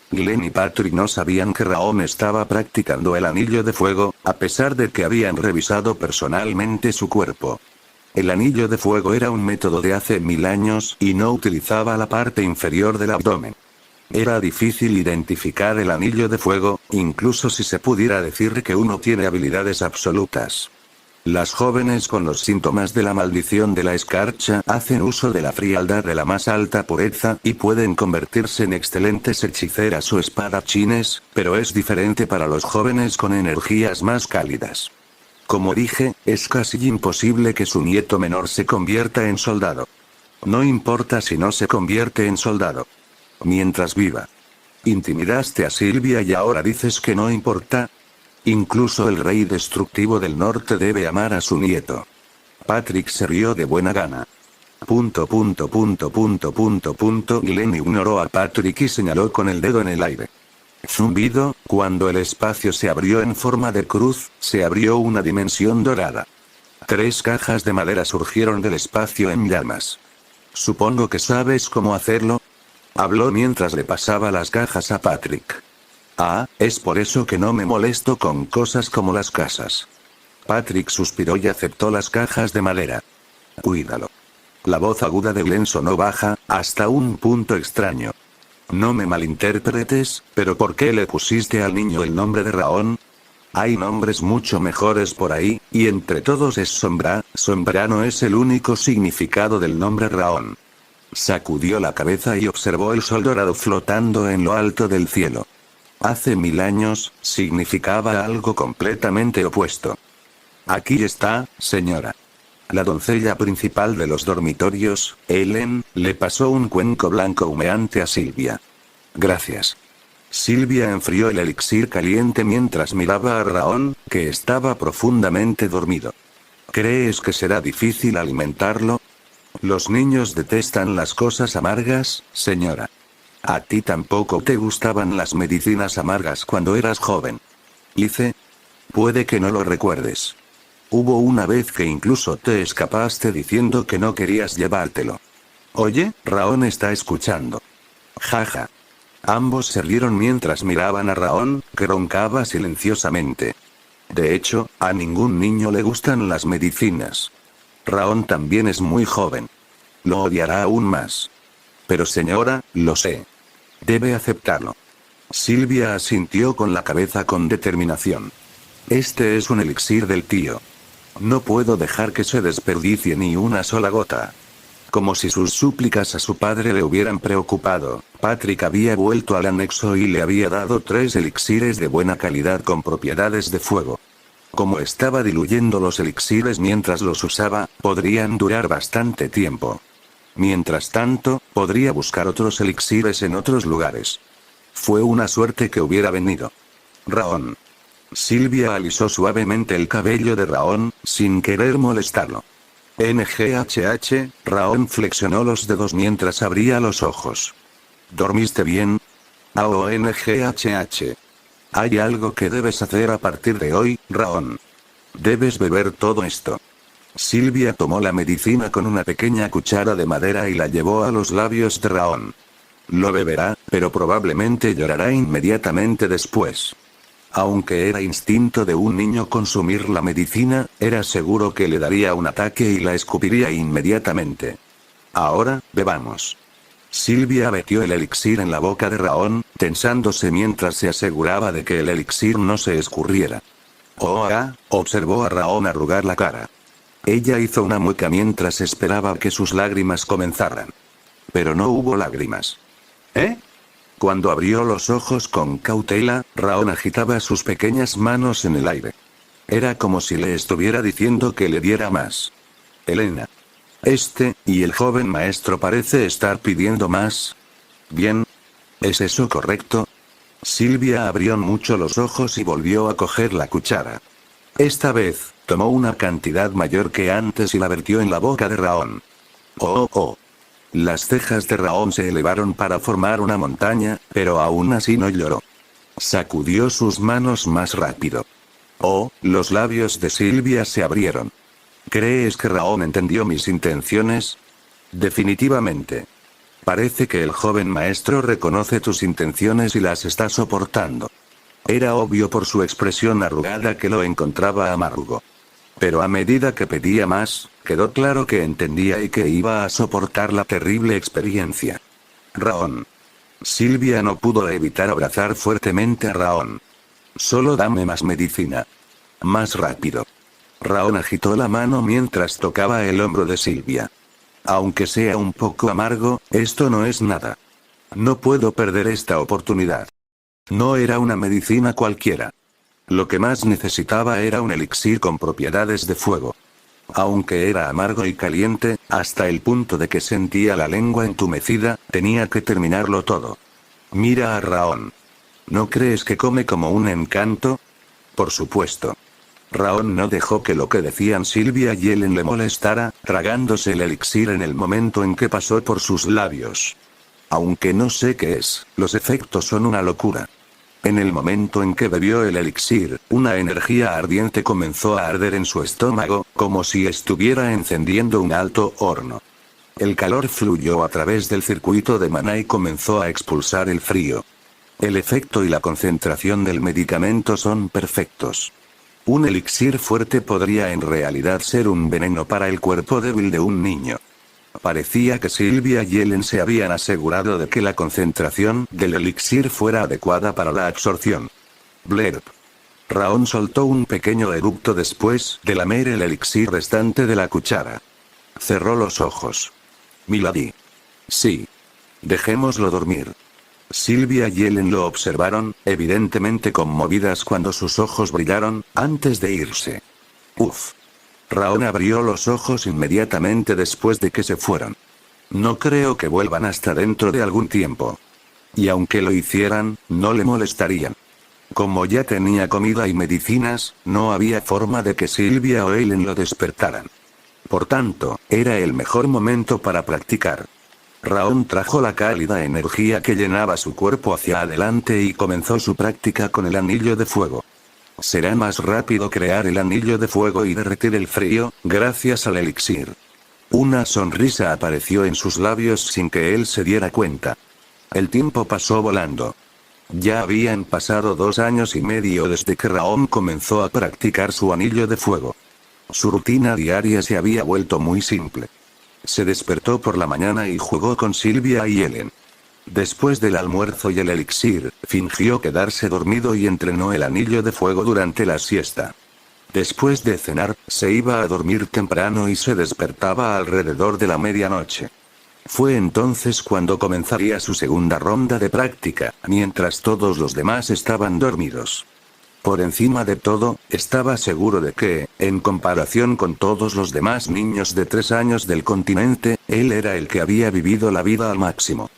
Glenn y Patrick no sabían que Raon estaba practicando el anillo de fuego, a pesar de que habían revisado personalmente su cuerpo. El anillo de fuego era un método de hace 1000 años y no utilizaba la parte inferior del abdomen. Era difícil identificar el anillo de fuego, incluso si se pudiera decir que uno tiene habilidades absolutas. Las jóvenes con los síntomas de la maldición de la escarcha hacen uso de la frialdad de la más alta pureza y pueden convertirse en excelentes hechiceras o espadachines, pero es diferente para los jóvenes con energías más cálidas. Como dije, es casi imposible que su nieto menor se convierta en soldado. No importa si no se convierte en soldado. Mientras viva. Intimidaste a Sylvia y ahora dices que no importa. Incluso el rey destructivo del norte debe amar a su nieto. Patrick se rió de buena gana. Glenn ignoró a Patrick y señaló con el dedo en el aire. Zumbido, cuando el espacio se abrió en forma de cruz, se abrió una dimensión dorada. 3 cajas de madera surgieron del espacio en llamas. Supongo que sabes cómo hacerlo. Habló mientras le pasaba las cajas a Patrick. Ah, es por eso que no me molesto con cosas como las casas. Patrick suspiró y aceptó las cajas de madera. Cuídalo. La voz aguda de Glenn sonó baja, hasta un punto extraño. No me malinterpretes, pero ¿por qué le pusiste al niño el nombre de Raon? Hay nombres mucho mejores por ahí, y entre todos es Sombra. Sombra no es el único significado del nombre Raon. Sacudió la cabeza y observó el sol dorado flotando en lo alto del cielo. Hace 1000 años, significaba algo completamente opuesto. Aquí está, señora. La doncella principal de los dormitorios, Ellen, le pasó un cuenco blanco humeante a Sylvia. Gracias. Sylvia enfrió el elixir caliente mientras miraba a Raon, que estaba profundamente dormido. ¿Crees que será difícil alimentarlo? Los niños detestan las cosas amargas, señora. A ti tampoco te gustaban las medicinas amargas cuando eras joven. Hice. Puede que no lo recuerdes. Hubo una vez que incluso te escapaste diciendo que no querías llevártelo. Oye, Raon está escuchando. Jaja. Ambos se rieron mientras miraban a Raon, que roncaba silenciosamente. De hecho, a ningún niño le gustan las medicinas. Raon también es muy joven. Lo odiará aún más. Pero señora, lo sé. Debe aceptarlo. Sylvia asintió con la cabeza con determinación. Este es un elixir del tío. No puedo dejar que se desperdicie ni una sola gota. Como si sus súplicas a su padre le hubieran preocupado, Patrick había vuelto al anexo y le había dado 3 elixires de buena calidad con propiedades de fuego. Como estaba diluyendo los elixires mientras los usaba, podrían durar bastante tiempo. Mientras tanto, podría buscar otros elixires en otros lugares. Fue una suerte que hubiera venido. Raon. Sylvia alisó suavemente el cabello de Raon, sin querer molestarlo. NGHH, Raon flexionó los dedos mientras abría los ojos. ¿Dormiste bien? AONGHH. Hay algo que debes hacer a partir de hoy, Raon. Debes beber todo esto. Sylvia tomó la medicina con una pequeña cuchara de madera y la llevó a los labios de Raon. Lo beberá, pero probablemente llorará inmediatamente después. Aunque era instinto de un niño consumir la medicina, era seguro que le daría un ataque y la escupiría inmediatamente. Ahora, bebamos. Sylvia metió el elixir en la boca de Raon, tensándose mientras se aseguraba de que el elixir no se escurriera. Observó a Raon arrugar la cara. Ella hizo una mueca mientras esperaba que sus lágrimas comenzaran. Pero no hubo lágrimas. ¿Eh? Cuando abrió los ojos con cautela, Raon agitaba sus pequeñas manos en el aire. Era como si le estuviera diciendo que le diera más. Elena. Y el joven maestro parece estar pidiendo más. Bien. ¿Es eso correcto? Sylvia abrió mucho los ojos y volvió a coger la cuchara. Esta vez, tomó una cantidad mayor que antes y la vertió en la boca de Raon. Las cejas de Raon se elevaron para formar una montaña, pero aún así no lloró. Sacudió sus manos más rápido. Oh, los labios de Silvia se abrieron. ¿Crees que Raón entendió mis intenciones? Definitivamente. Parece que el joven maestro reconoce tus intenciones y las está soportando. Era obvio por su expresión arrugada que lo encontraba amargo. Pero a medida que pedía más, quedó claro que entendía y que iba a soportar la terrible experiencia. Raón. Silvia no pudo evitar abrazar fuertemente a Raón. Solo dame más medicina. Más rápido. Raón agitó la mano mientras tocaba el hombro de Silvia. Aunque sea un poco amargo, esto no es nada. No puedo perder esta oportunidad. No era una medicina cualquiera. Lo que más necesitaba era un elixir con propiedades de fuego. Aunque era amargo y caliente, hasta el punto de que sentía la lengua entumecida, tenía que terminarlo todo. Mira a Raón. ¿No crees que come como un encanto? Por supuesto. Raón no dejó que lo que decían Silvia y Ellen le molestara, tragándose el elixir en el momento en que pasó por sus labios. Aunque no sé qué es, los efectos son una locura. En el momento en que bebió el elixir, una energía ardiente comenzó a arder en su estómago, como si estuviera encendiendo un alto horno. El calor fluyó a través del circuito de maná y comenzó a expulsar el frío. El efecto y la concentración del medicamento son perfectos. Un elixir fuerte podría en realidad ser un veneno para el cuerpo débil de un niño. Parecía que Silvia y Ellen se habían asegurado de que la concentración del elixir fuera adecuada para la absorción. Blerp. Raón soltó un pequeño eructo después de lamer el elixir restante de la cuchara. Cerró los ojos. Milady. Sí. Dejémoslo dormir. Silvia y Ellen lo observaron, evidentemente conmovidas cuando sus ojos brillaron, antes de irse. Uf. Raón abrió los ojos inmediatamente después de que se fueron. No creo que vuelvan hasta dentro de algún tiempo. Y aunque lo hicieran, no le molestarían. Como ya tenía comida y medicinas, no había forma de que Silvia o Ellen lo despertaran. Por tanto, era el mejor momento para practicar. Raón trajo la cálida energía que llenaba su cuerpo hacia adelante y comenzó su práctica con el anillo de fuego. Será más rápido crear el anillo de fuego y derretir el frío, gracias al elixir. Una sonrisa apareció en sus labios sin que él se diera cuenta. El tiempo pasó volando. Ya habían pasado 2 años y medio desde que Raón comenzó a practicar su anillo de fuego. Su rutina diaria se había vuelto muy simple. Se despertó por la mañana y jugó con Silvia y Ellen. Después del almuerzo y el elixir, fingió quedarse dormido y entrenó el anillo de fuego durante la siesta. Después de cenar, se iba a dormir temprano y se despertaba alrededor de la medianoche. Fue entonces cuando comenzaría su segunda ronda de práctica, mientras todos los demás estaban dormidos. Por encima de todo, estaba seguro de que, en comparación con todos los demás niños de 3 años del continente, él era el que había vivido la vida al máximo.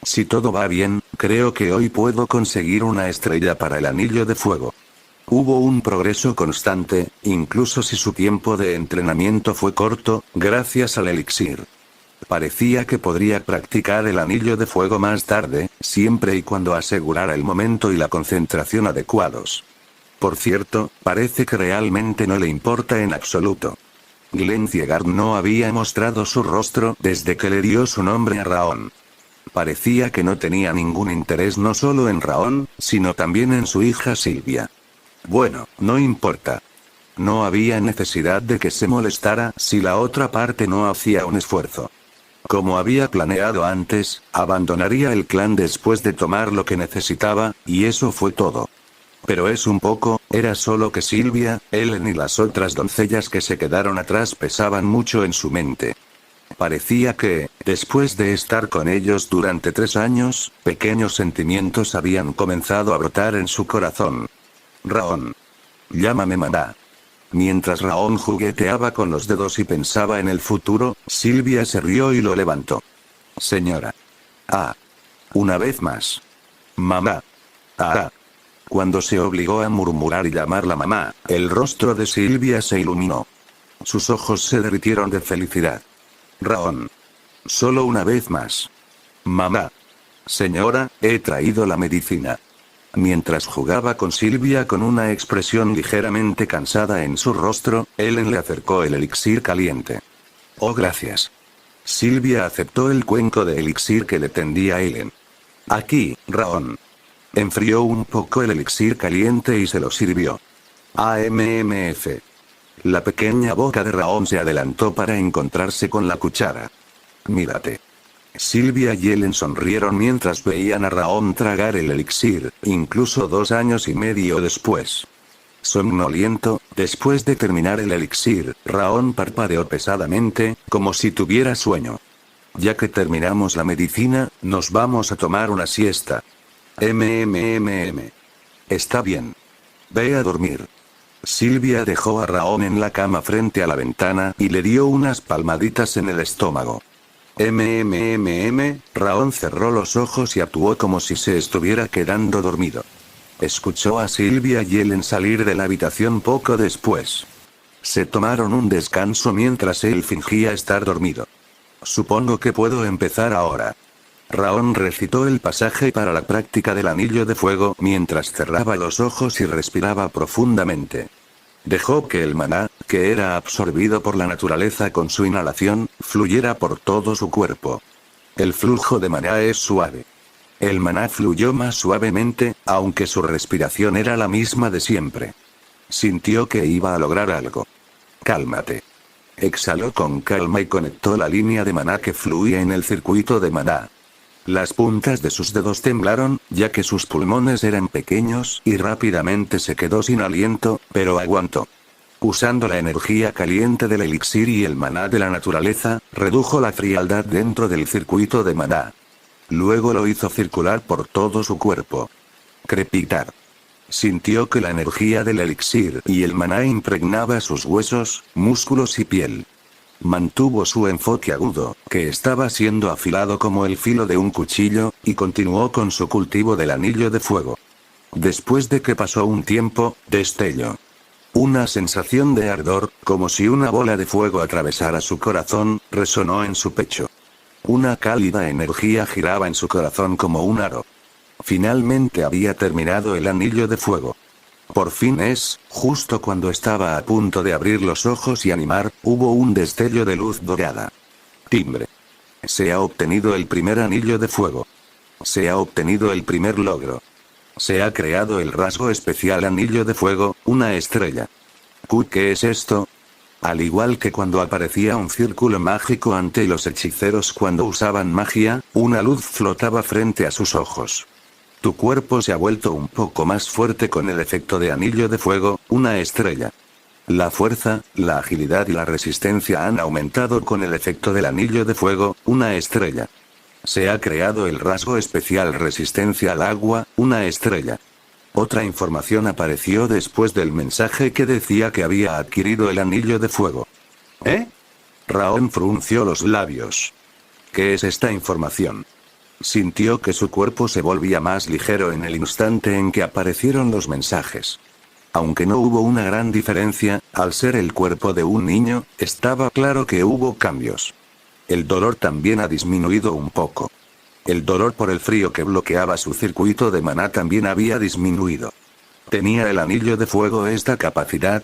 Si todo va bien, creo que hoy puedo conseguir una estrella para el anillo de fuego. Hubo un progreso constante, incluso si su tiempo de entrenamiento fue corto, gracias al elixir. Parecía que podría practicar el anillo de fuego más tarde, siempre y cuando asegurara el momento y la concentración adecuados. Por cierto, parece que realmente no le importa en absoluto. Glenn Ciegard no había mostrado su rostro desde que le dio su nombre a Raón. Parecía que no tenía ningún interés no solo en Raón, sino también en su hija Silvia. Bueno, no importa. No había necesidad de que se molestara si la otra parte no hacía un esfuerzo. Como había planeado antes, abandonaría el clan después de tomar lo que necesitaba, y eso fue todo. Pero era solo que Silvia, Ellen y las otras doncellas que se quedaron atrás pesaban mucho en su mente. Parecía que, después de estar con ellos durante 3 años, pequeños sentimientos habían comenzado a brotar en su corazón. Raón. Llámame mamá. Mientras Raón jugueteaba con los dedos y pensaba en el futuro, Silvia se rió y lo levantó. Señora. Ah. Una vez más. Mamá. Ah. Cuando se obligó a murmurar y llamarla mamá, el rostro de Silvia se iluminó. Sus ojos se derritieron de felicidad. Raón. Solo una vez más. Mamá. Señora, he traído la medicina. Mientras jugaba con Silvia con una expresión ligeramente cansada en su rostro, Ellen le acercó el elixir caliente. Oh, gracias. Silvia aceptó el cuenco de elixir que le tendía Ellen. Aquí, Raon. Enfrió un poco el elixir caliente y se lo sirvió. AMMF. La pequeña boca de Raon se adelantó para encontrarse con la cuchara. Mírate. Silvia y Ellen sonrieron mientras veían a Raon tragar el elixir, incluso 2 años y medio después. Somnoliento, después de terminar el elixir, Raon parpadeó pesadamente, como si tuviera sueño. Ya que terminamos la medicina, nos vamos a tomar una siesta. Está bien. Ve a dormir. Silvia dejó a Raon en la cama frente a la ventana y le dio unas palmaditas en el estómago. Raon cerró los ojos y actuó como si se estuviera quedando dormido. Escuchó a Silvia y Ellen salir de la habitación poco después. Se tomaron un descanso mientras él fingía estar dormido. Supongo que puedo empezar ahora. Raon recitó el pasaje para la práctica del anillo de fuego mientras cerraba los ojos y respiraba profundamente. Dejó que el maná, que era absorbido por la naturaleza con su inhalación, fluyera por todo su cuerpo. El flujo de maná es suave. El maná fluyó más suavemente, aunque su respiración era la misma de siempre. Sintió que iba a lograr algo. Cálmate. Exhaló con calma y conectó la línea de maná que fluía en el circuito de maná. Las puntas de sus dedos temblaron, ya que sus pulmones eran pequeños, y rápidamente se quedó sin aliento, pero aguantó. Usando la energía caliente del elixir y el maná de la naturaleza, redujo la frialdad dentro del circuito de maná. Luego lo hizo circular por todo su cuerpo. Crepitar. Sintió que la energía del elixir y el maná impregnaba sus huesos, músculos y piel. Mantuvo su enfoque agudo, que estaba siendo afilado como el filo de un cuchillo, y continuó con su cultivo del anillo de fuego. Después de que pasó un tiempo, destelló. Una sensación de ardor, como si una bola de fuego atravesara su corazón, resonó en su pecho. Una cálida energía giraba en su corazón como un aro. Finalmente había terminado el anillo de fuego. Por fin justo cuando estaba a punto de abrir los ojos y animar, hubo un destello de luz dorada. Timbre. Se ha obtenido el primer anillo de fuego. Se ha obtenido el primer logro. Se ha creado el rasgo especial anillo de fuego, una estrella. ¿Qué es esto? Al igual que cuando aparecía un círculo mágico ante los hechiceros cuando usaban magia, una luz flotaba frente a sus ojos. Tu cuerpo se ha vuelto un poco más fuerte con el efecto de anillo de fuego, una estrella. La fuerza, la agilidad y la resistencia han aumentado con el efecto del anillo de fuego, una estrella. Se ha creado el rasgo especial resistencia al agua, una estrella. Otra información apareció después del mensaje que decía que había adquirido el anillo de fuego. Raon frunció los labios. ¿Qué es esta información? Sintió que su cuerpo se volvía más ligero en el instante en que aparecieron los mensajes. Aunque no hubo una gran diferencia, al ser el cuerpo de un niño, estaba claro que hubo cambios. El dolor también ha disminuido un poco. El dolor por el frío que bloqueaba su circuito de maná también había disminuido. ¿Tenía el anillo de fuego esta capacidad?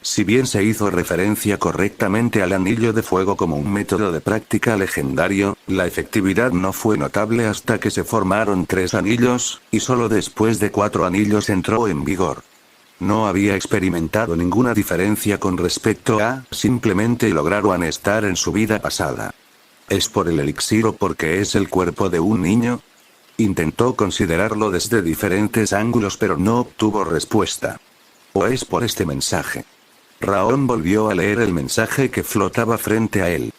Si bien se hizo referencia correctamente al anillo de fuego como un método de práctica legendario, la efectividad no fue notable hasta que se formaron 3 anillos, y solo después de 4 anillos entró en vigor. No había experimentado ninguna diferencia con respecto a simplemente lograron estar en su vida pasada. ¿Es por el elixir o porque es el cuerpo de un niño? Intentó considerarlo desde diferentes ángulos pero no obtuvo respuesta. ¿O es por este mensaje? Raon volvió a leer el mensaje que flotaba frente a él.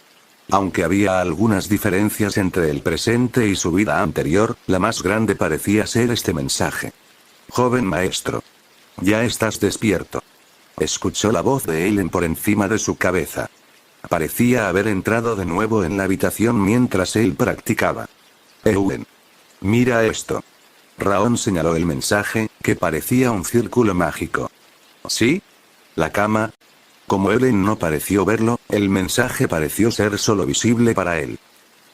Aunque había algunas diferencias entre el presente y su vida anterior, la más grande parecía ser este mensaje. Joven maestro. Ya estás despierto. Escuchó la voz de Ellen por encima de su cabeza. Parecía haber entrado de nuevo en la habitación mientras él practicaba. Ellen. Mira esto. Raon señaló el mensaje, que parecía un círculo mágico. ¿Sí? ¿La cama? Como Ellen no pareció verlo, el mensaje pareció ser solo visible para él.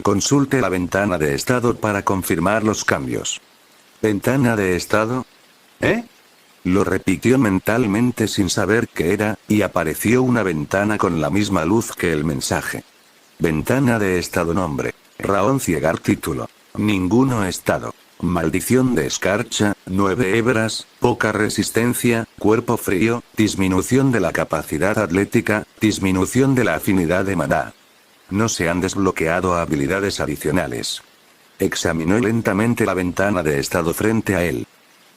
Consulte la ventana de estado para confirmar los cambios. ¿Ventana de estado? ¿Eh? Lo repitió mentalmente sin saber qué era, y apareció una ventana con la misma luz que el mensaje. Ventana de estado nombre. Raon Ciegar título. Ninguno estado. Maldición de escarcha, 9 hebras, poca resistencia, cuerpo frío, disminución de la capacidad atlética, disminución de la afinidad de maná. No se han desbloqueado habilidades adicionales. Examinó lentamente la ventana de estado frente a él.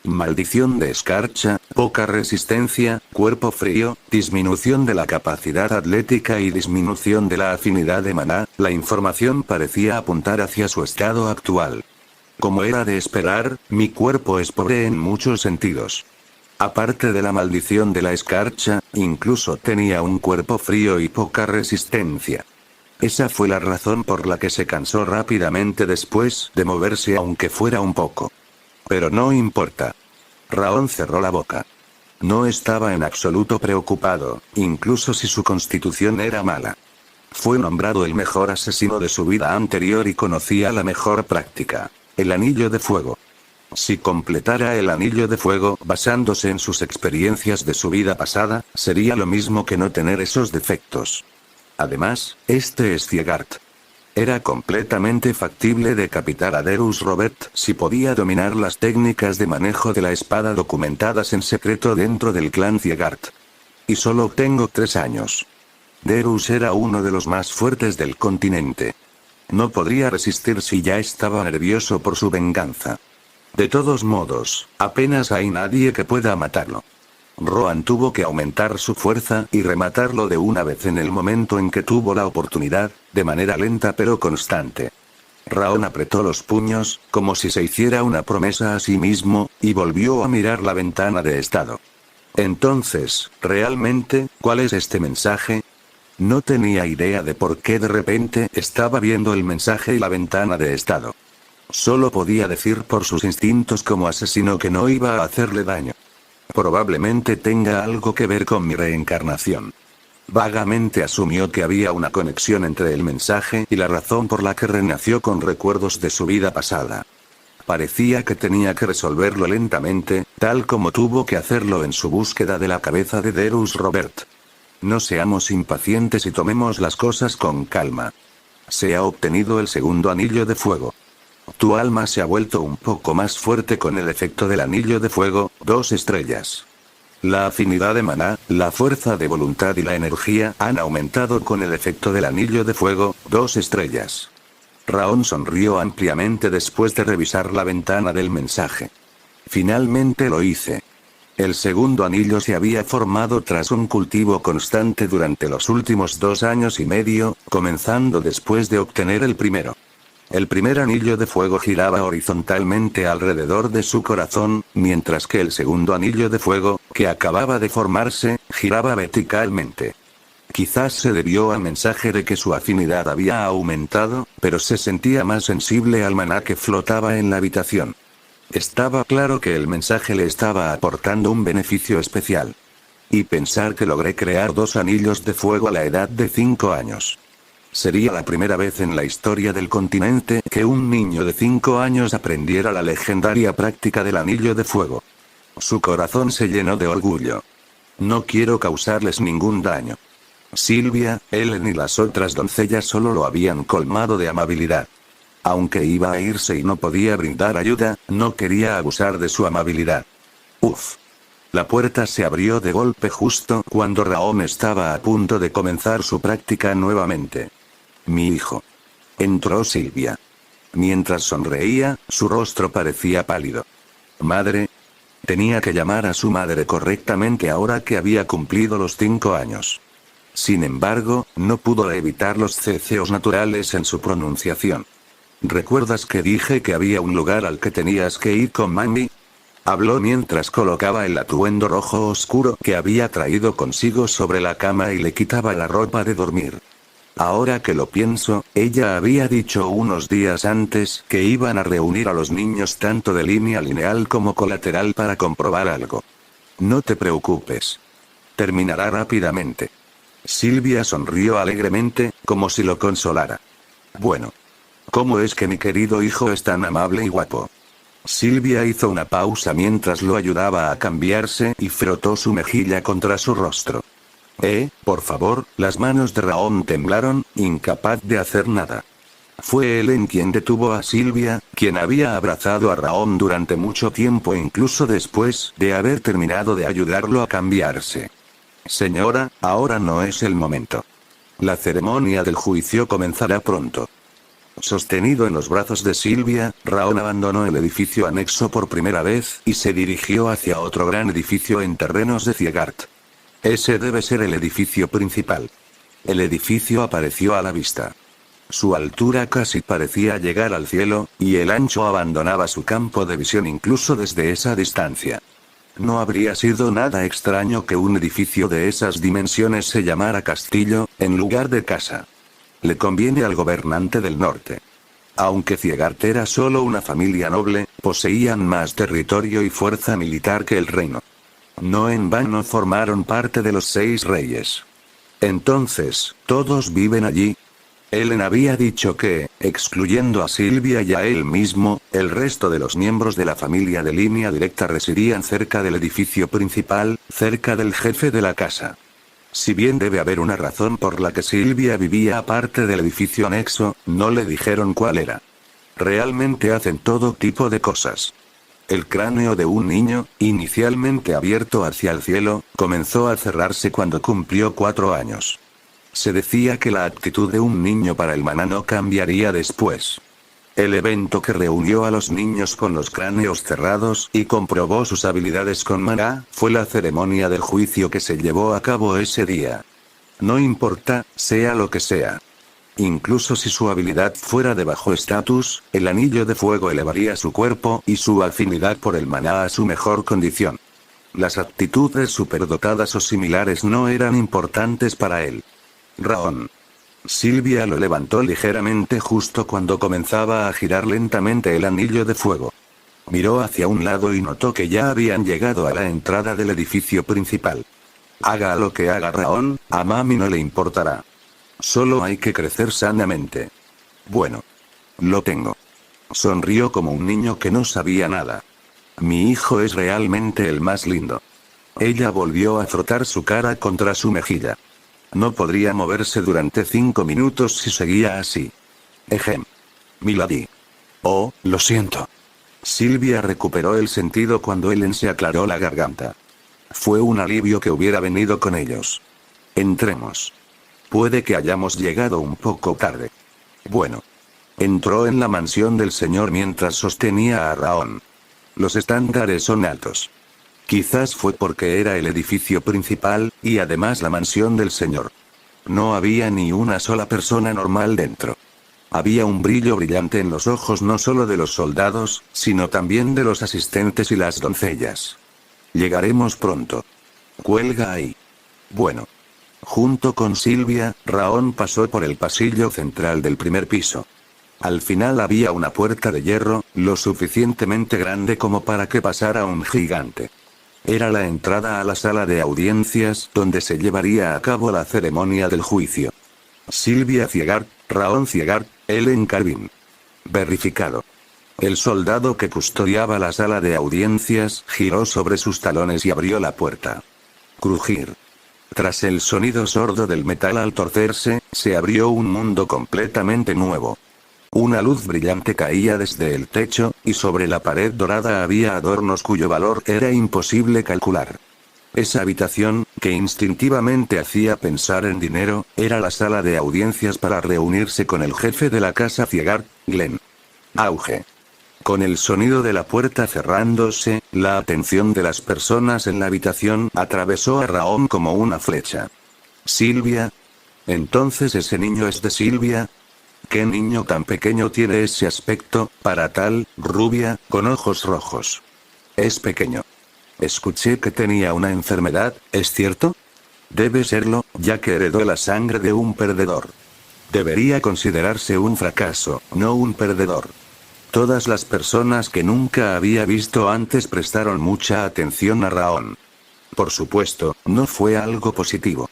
Maldición de escarcha, poca resistencia, cuerpo frío, disminución de la capacidad atlética y disminución de la afinidad de maná. La información parecía apuntar hacia su estado actual. Como era de esperar, mi cuerpo es pobre en muchos sentidos. Aparte de la maldición de la escarcha, incluso tenía un cuerpo frío y poca resistencia. Esa fue la razón por la que se cansó rápidamente después de moverse aunque fuera un poco. Pero no importa. Raon cerró la boca. No estaba en absoluto preocupado, incluso si su constitución era mala. Fue nombrado el mejor asesino de su vida anterior y conocía la mejor práctica. El anillo de fuego. Si completara el anillo de fuego basándose en sus experiencias de su vida pasada, sería lo mismo que no tener esos defectos. Además, este es Ciegart. Era completamente factible decapitar a Derus Robert si podía dominar las técnicas de manejo de la espada documentadas en secreto dentro del clan Ciegart. Y solo tengo 3 años. Derus era uno de los más fuertes del continente. No podría resistir si ya estaba nervioso por su venganza. De todos modos, apenas hay nadie que pueda matarlo. Rohan tuvo que aumentar su fuerza y rematarlo de una vez en el momento en que tuvo la oportunidad, de manera lenta pero constante. Raon apretó los puños, como si se hiciera una promesa a sí mismo, y volvió a mirar la ventana de estado. Entonces, ¿realmente, cuál es este mensaje? No tenía idea de por qué de repente estaba viendo el mensaje y la ventana de estado. Solo podía decir por sus instintos como asesino que no iba a hacerle daño. Probablemente tenga algo que ver con mi reencarnación. Vagamente asumió que había una conexión entre el mensaje y la razón por la que renació con recuerdos de su vida pasada. Parecía que tenía que resolverlo lentamente, tal como tuvo que hacerlo en su búsqueda de la cabeza de Derus Robert. No seamos impacientes y tomemos las cosas con calma. Se ha obtenido el segundo anillo de fuego. Tu alma se ha vuelto un poco más fuerte con el efecto del anillo de fuego, 2 estrellas. La afinidad de maná, la fuerza de voluntad y la energía han aumentado con el efecto del anillo de fuego, 2 estrellas. Raon sonrió ampliamente después de revisar la ventana del mensaje. Finalmente lo hice. El segundo anillo se había formado tras un cultivo constante durante los últimos 2 años y medio, comenzando después de obtener el primero. El primer anillo de fuego giraba horizontalmente alrededor de su corazón, mientras que el segundo anillo de fuego, que acababa de formarse, giraba verticalmente. Quizás se debió al mensaje de que su afinidad había aumentado, pero se sentía más sensible al maná que flotaba en la habitación. Estaba claro que el mensaje le estaba aportando un beneficio especial. Y pensar que logré crear 2 anillos de fuego a la edad de 5 años. Sería la primera vez en la historia del continente que un niño de 5 años aprendiera la legendaria práctica del anillo de fuego. Su corazón se llenó de orgullo. No quiero causarles ningún daño. Sylvia, Ellen y las otras doncellas solo lo habían colmado de amabilidad. Aunque iba a irse y no podía brindar ayuda, no quería abusar de su amabilidad. Uf. La puerta se abrió de golpe justo cuando Raon estaba a punto de comenzar su práctica nuevamente. Mi hijo. Entró Sylvia. Mientras sonreía, su rostro parecía pálido. Madre. Tenía que llamar a su madre correctamente ahora que había cumplido los 5 años. Sin embargo, no pudo evitar los ceceos naturales en su pronunciación. ¿Recuerdas que dije que había un lugar al que tenías que ir con mami? Habló mientras colocaba el atuendo rojo oscuro que había traído consigo sobre la cama y le quitaba la ropa de dormir. Ahora que lo pienso, ella había dicho unos días antes que iban a reunir a los niños tanto de línea lineal como colateral para comprobar algo. No te preocupes. Terminará rápidamente. Sylvia sonrió alegremente, como si lo consolara. Bueno. ¿Cómo es que mi querido hijo es tan amable y guapo? Silvia hizo una pausa mientras lo ayudaba a cambiarse y frotó su mejilla contra su rostro. Por favor, las manos de Raón temblaron, incapaz de hacer nada. Fue Ellen quien detuvo a Silvia, quien había abrazado a Raón durante mucho tiempo incluso después de haber terminado de ayudarlo a cambiarse. Señora, ahora no es el momento. La ceremonia del juicio comenzará pronto. Sostenido en los brazos de Silvia, Raón abandonó el edificio anexo por primera vez y se dirigió hacia otro gran edificio en terrenos de Ciegart. Ese debe ser el edificio principal. El edificio apareció a la vista. Su altura casi parecía llegar al cielo, y el ancho abandonaba su campo de visión incluso desde esa distancia. No habría sido nada extraño que un edificio de esas dimensiones se llamara castillo, en lugar de casa. Le conviene al gobernante del norte. Aunque Ciegart era solo una familia noble, poseían más territorio y fuerza militar que el reino. No en vano formaron parte de los 6 reyes. Entonces, ¿todos viven allí? Ellen había dicho que, excluyendo a Silvia y a él mismo, el resto de los miembros de la familia de línea directa residían cerca del edificio principal, cerca del jefe de la casa. Si bien debe haber una razón por la que Silvia vivía aparte del edificio anexo, no le dijeron cuál era. Realmente hacen todo tipo de cosas. El cráneo de un niño, inicialmente abierto hacia el cielo, comenzó a cerrarse cuando cumplió 4 años. Se decía que la actitud de un niño para el maná no cambiaría después. El evento que reunió a los niños con los cráneos cerrados y comprobó sus habilidades con maná fue la ceremonia del juicio que se llevó a cabo ese día. No importa, sea lo que sea. Incluso si su habilidad fuera de bajo estatus, el anillo de fuego elevaría su cuerpo y su afinidad por el maná a su mejor condición. Las aptitudes superdotadas o similares no eran importantes para él. Raón. Silvia lo levantó ligeramente justo cuando comenzaba a girar lentamente el anillo de fuego. Miró hacia un lado y notó que ya habían llegado a la entrada del edificio principal. Haga lo que haga Raón, a mami no le importará. Solo hay que crecer sanamente. Bueno. Lo tengo. Sonrió como un niño que no sabía nada. Mi hijo es realmente el más lindo. Ella volvió a frotar su cara contra su mejilla. No podría moverse durante 5 minutos si seguía así. Ejem. Milady. Oh, lo siento. Silvia recuperó el sentido cuando Ellen se aclaró la garganta. Fue un alivio que hubiera venido con ellos. Entremos. Puede que hayamos llegado un poco tarde. Bueno. Entró en la mansión del señor mientras sostenía a Raón. Los estándares son altos. Quizás fue porque era el edificio principal, y además la mansión del señor. No había ni una sola persona normal dentro. Había un brillo brillante en los ojos no solo de los soldados, sino también de los asistentes y las doncellas. Llegaremos pronto. Cuelga ahí. Bueno. Junto con Silvia, Raón pasó por el pasillo central del primer piso. Al final había una puerta de hierro, lo suficientemente grande como para que pasara un gigante. Era la entrada a la sala de audiencias donde se llevaría a cabo la ceremonia del juicio. Silvia Ciegart, Raón Ciegart, Ellen Carvin. Verificado. El soldado que custodiaba la sala de audiencias giró sobre sus talones y abrió la puerta. Crujir. Tras el sonido sordo del metal al torcerse, se abrió un mundo completamente nuevo. Una luz brillante caía desde el techo, y sobre la pared dorada había adornos cuyo valor era imposible calcular. Esa habitación, que instintivamente hacía pensar en dinero, era la sala de audiencias para reunirse con el jefe de la casa Ciegart, Glenn. Auge. Con el sonido de la puerta cerrándose, la atención de las personas en la habitación atravesó a Raón como una flecha. ¿Silvia? ¿Entonces ese niño es de Silvia? ¿Qué niño tan pequeño tiene ese aspecto, para tal, rubia, con ojos rojos? Es pequeño. Escuché que tenía una enfermedad, ¿es cierto? Debe serlo, ya que heredó la sangre de un perdedor. Debería considerarse un fracaso, no un perdedor. Todas las personas que nunca había visto antes prestaron mucha atención a Raón. Por supuesto, no fue algo positivo.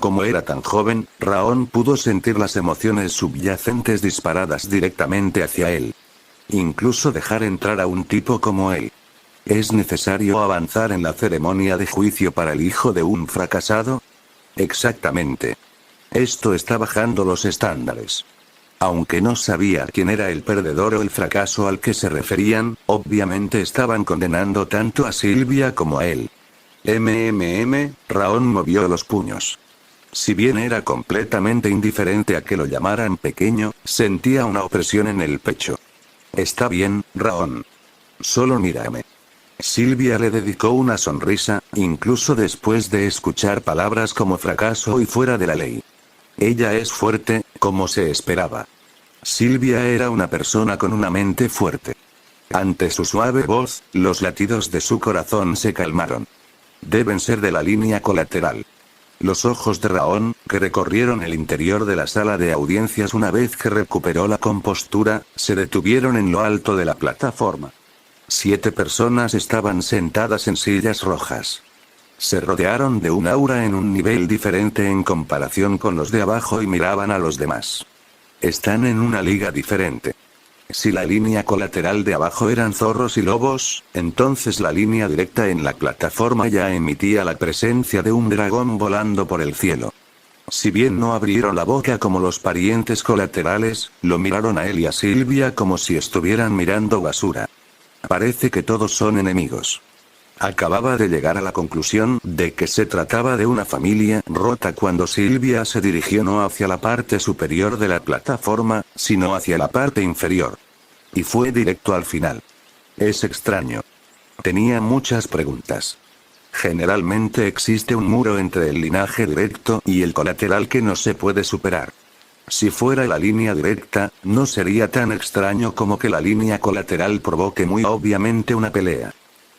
Como era tan joven, Raón pudo sentir las emociones subyacentes disparadas directamente hacia él. Incluso dejar entrar a un tipo como él. ¿Es necesario avanzar en la ceremonia de juicio para el hijo de un fracasado? Exactamente. Esto está bajando los estándares. Aunque no sabía quién era el perdedor o el fracaso al que se referían, obviamente estaban condenando tanto a Silvia como a él. Raón movió los puños. Si bien era completamente indiferente a que lo llamaran pequeño, sentía una opresión en el pecho. Está bien, Raón. Solo mírame. Silvia le dedicó una sonrisa, incluso después de escuchar palabras como fracaso y fuera de la ley. Ella es fuerte, como se esperaba. Silvia era una persona con una mente fuerte. Ante su suave voz, los latidos de su corazón se calmaron. Deben ser de la línea colateral. Los ojos de Raón, que recorrieron el interior de la sala de audiencias una vez que recuperó la compostura, se detuvieron en lo alto de la plataforma. 7 personas estaban sentadas en sillas rojas. Se rodearon de un aura en un nivel diferente en comparación con los de abajo y miraban a los demás. Están en una liga diferente. Si la línea colateral de abajo eran zorros y lobos, entonces la línea directa en la plataforma ya emitía la presencia de un dragón volando por el cielo. Si bien no abrieron la boca como los parientes colaterales, lo miraron a él y a Silvia como si estuvieran mirando basura. Parece que todos son enemigos. Acababa de llegar a la conclusión de que se trataba de una familia rota cuando Silvia se dirigió no hacia la parte superior de la plataforma, sino hacia la parte inferior. Y fue directo al final. Es extraño. Tenía muchas preguntas. Generalmente existe un muro entre el linaje directo y el colateral que no se puede superar. Si fuera la línea directa, no sería tan extraño como que la línea colateral provoque muy obviamente una pelea.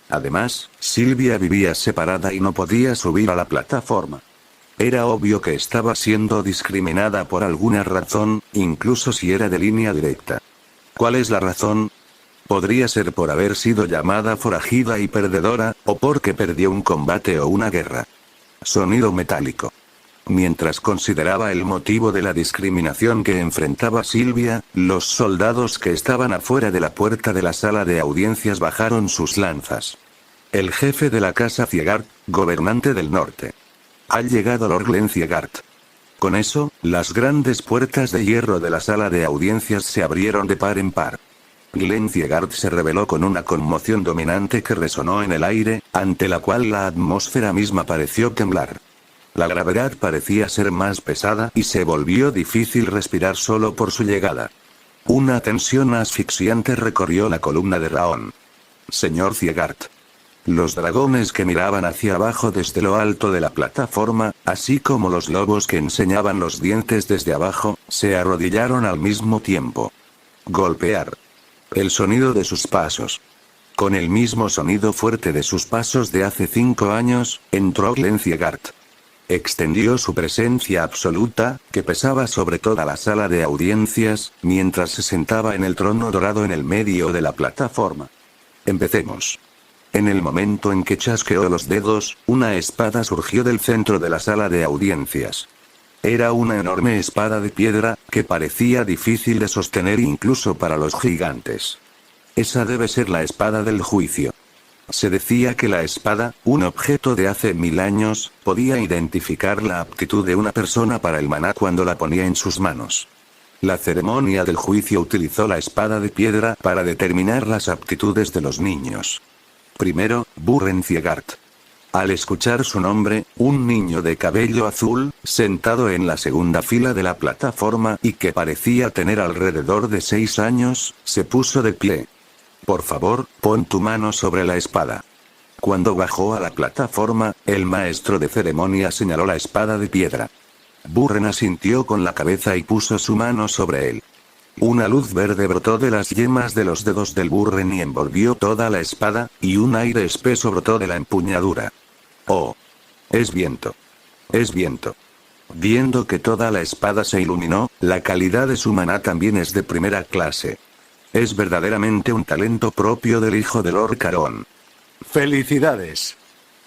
Además, Silvia vivía separada y no podía subir a la plataforma. Era obvio que estaba siendo discriminada por alguna razón, incluso si era de línea directa. ¿Cuál es la razón? Podría ser por haber sido llamada forajida y perdedora, o porque perdió un combate o una guerra. Sonido metálico. Mientras consideraba el motivo de la discriminación que enfrentaba Silvia, los soldados que estaban afuera de la puerta de la sala de audiencias bajaron sus lanzas. El jefe de la casa Ciegart, gobernante del norte. Ha llegado Lord Glenn Ciegart. Con eso, las grandes puertas de hierro de la sala de audiencias se abrieron de par en par. Glenn Ciegart se reveló con una conmoción dominante que resonó en el aire, ante la cual la atmósfera misma pareció temblar. La gravedad parecía ser más pesada y se volvió difícil respirar solo por su llegada. Una tensión asfixiante recorrió la columna de Raón. Señor Ciegart. Los dragones que miraban hacia abajo desde lo alto de la plataforma, así como los lobos que enseñaban los dientes desde abajo, se arrodillaron al mismo tiempo. Golpear. El sonido de sus pasos. Con el mismo sonido fuerte de sus pasos de hace 5 años, entró Glenn Ciegart. Extendió su presencia absoluta, que pesaba sobre toda la sala de audiencias, mientras se sentaba en el trono dorado en el medio de la plataforma. Empecemos. En el momento en que chasqueó los dedos, una espada surgió del centro de la sala de audiencias. Era una enorme espada de piedra, que parecía difícil de sostener incluso para los gigantes. Esa debe ser la espada del juicio. Se decía que la espada, un objeto de hace 1000 años, podía identificar la aptitud de una persona para el maná cuando la ponía en sus manos. La ceremonia del juicio utilizó la espada de piedra para determinar las aptitudes de los niños. Primero, Burren Ciegart. Al escuchar su nombre, un niño de cabello azul, sentado en la segunda fila de la plataforma y que parecía tener alrededor de 6 años, se puso de pie. Por favor, pon tu mano sobre la espada. Cuando bajó a la plataforma, el maestro de ceremonia señaló la espada de piedra. Burren asintió con la cabeza y puso su mano sobre él. Una luz verde brotó de las yemas de los dedos del Burren y envolvió toda la espada, y un aire espeso brotó de la empuñadura. Oh. Es viento. Es viento. Viendo que toda la espada se iluminó, la calidad de su maná también es de primera clase. Es verdaderamente un talento propio del hijo de Lord Caron. ¡Felicidades!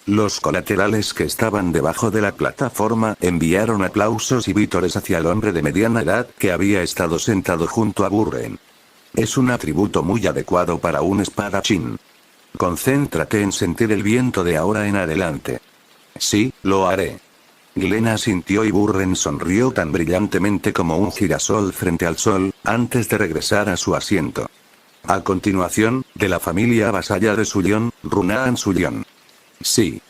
Los colaterales que estaban debajo de la plataforma enviaron aplausos y vítores hacia el hombre de mediana edad que había estado sentado junto a Burren. Es un atributo muy adecuado para un espadachín. Concéntrate en sentir el viento de ahora en adelante. Sí, lo haré. Glenn asintió y Burren sonrió tan brillantemente como un girasol frente al sol, antes de regresar a su asiento. A continuación, de la familia vasalla de Sullion, Runaan Sullion. Sí.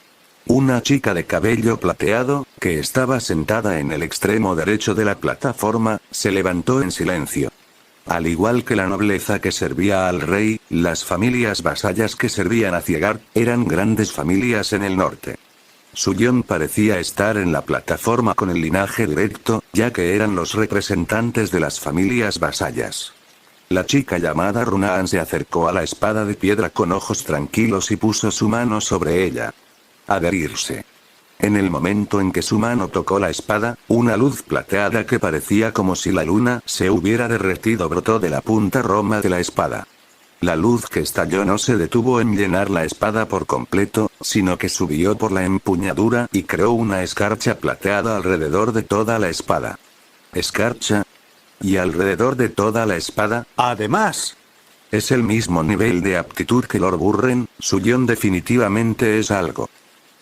Una chica de cabello plateado, que estaba sentada en el extremo derecho de la plataforma, se levantó en silencio. Al igual que la nobleza que servía al rey, las familias vasallas que servían a Ciegard, eran grandes familias en el norte. Sullion parecía estar en la plataforma con el linaje directo, ya que eran los representantes de las familias vasallas. La chica llamada Runaan se acercó a la espada de piedra con ojos tranquilos y puso su mano sobre ella. Adherirse. En el momento en que su mano tocó la espada, una luz plateada que parecía como si la luna se hubiera derretido brotó de la punta roma de la espada. La luz que estalló no se detuvo en llenar la espada por completo, sino que subió por la empuñadura y creó una escarcha plateada alrededor de toda la espada. ¿Escarcha? ¿Y alrededor de toda la espada? Además, Es el mismo nivel de aptitud que Lord Burren. Sullion definitivamente es algo.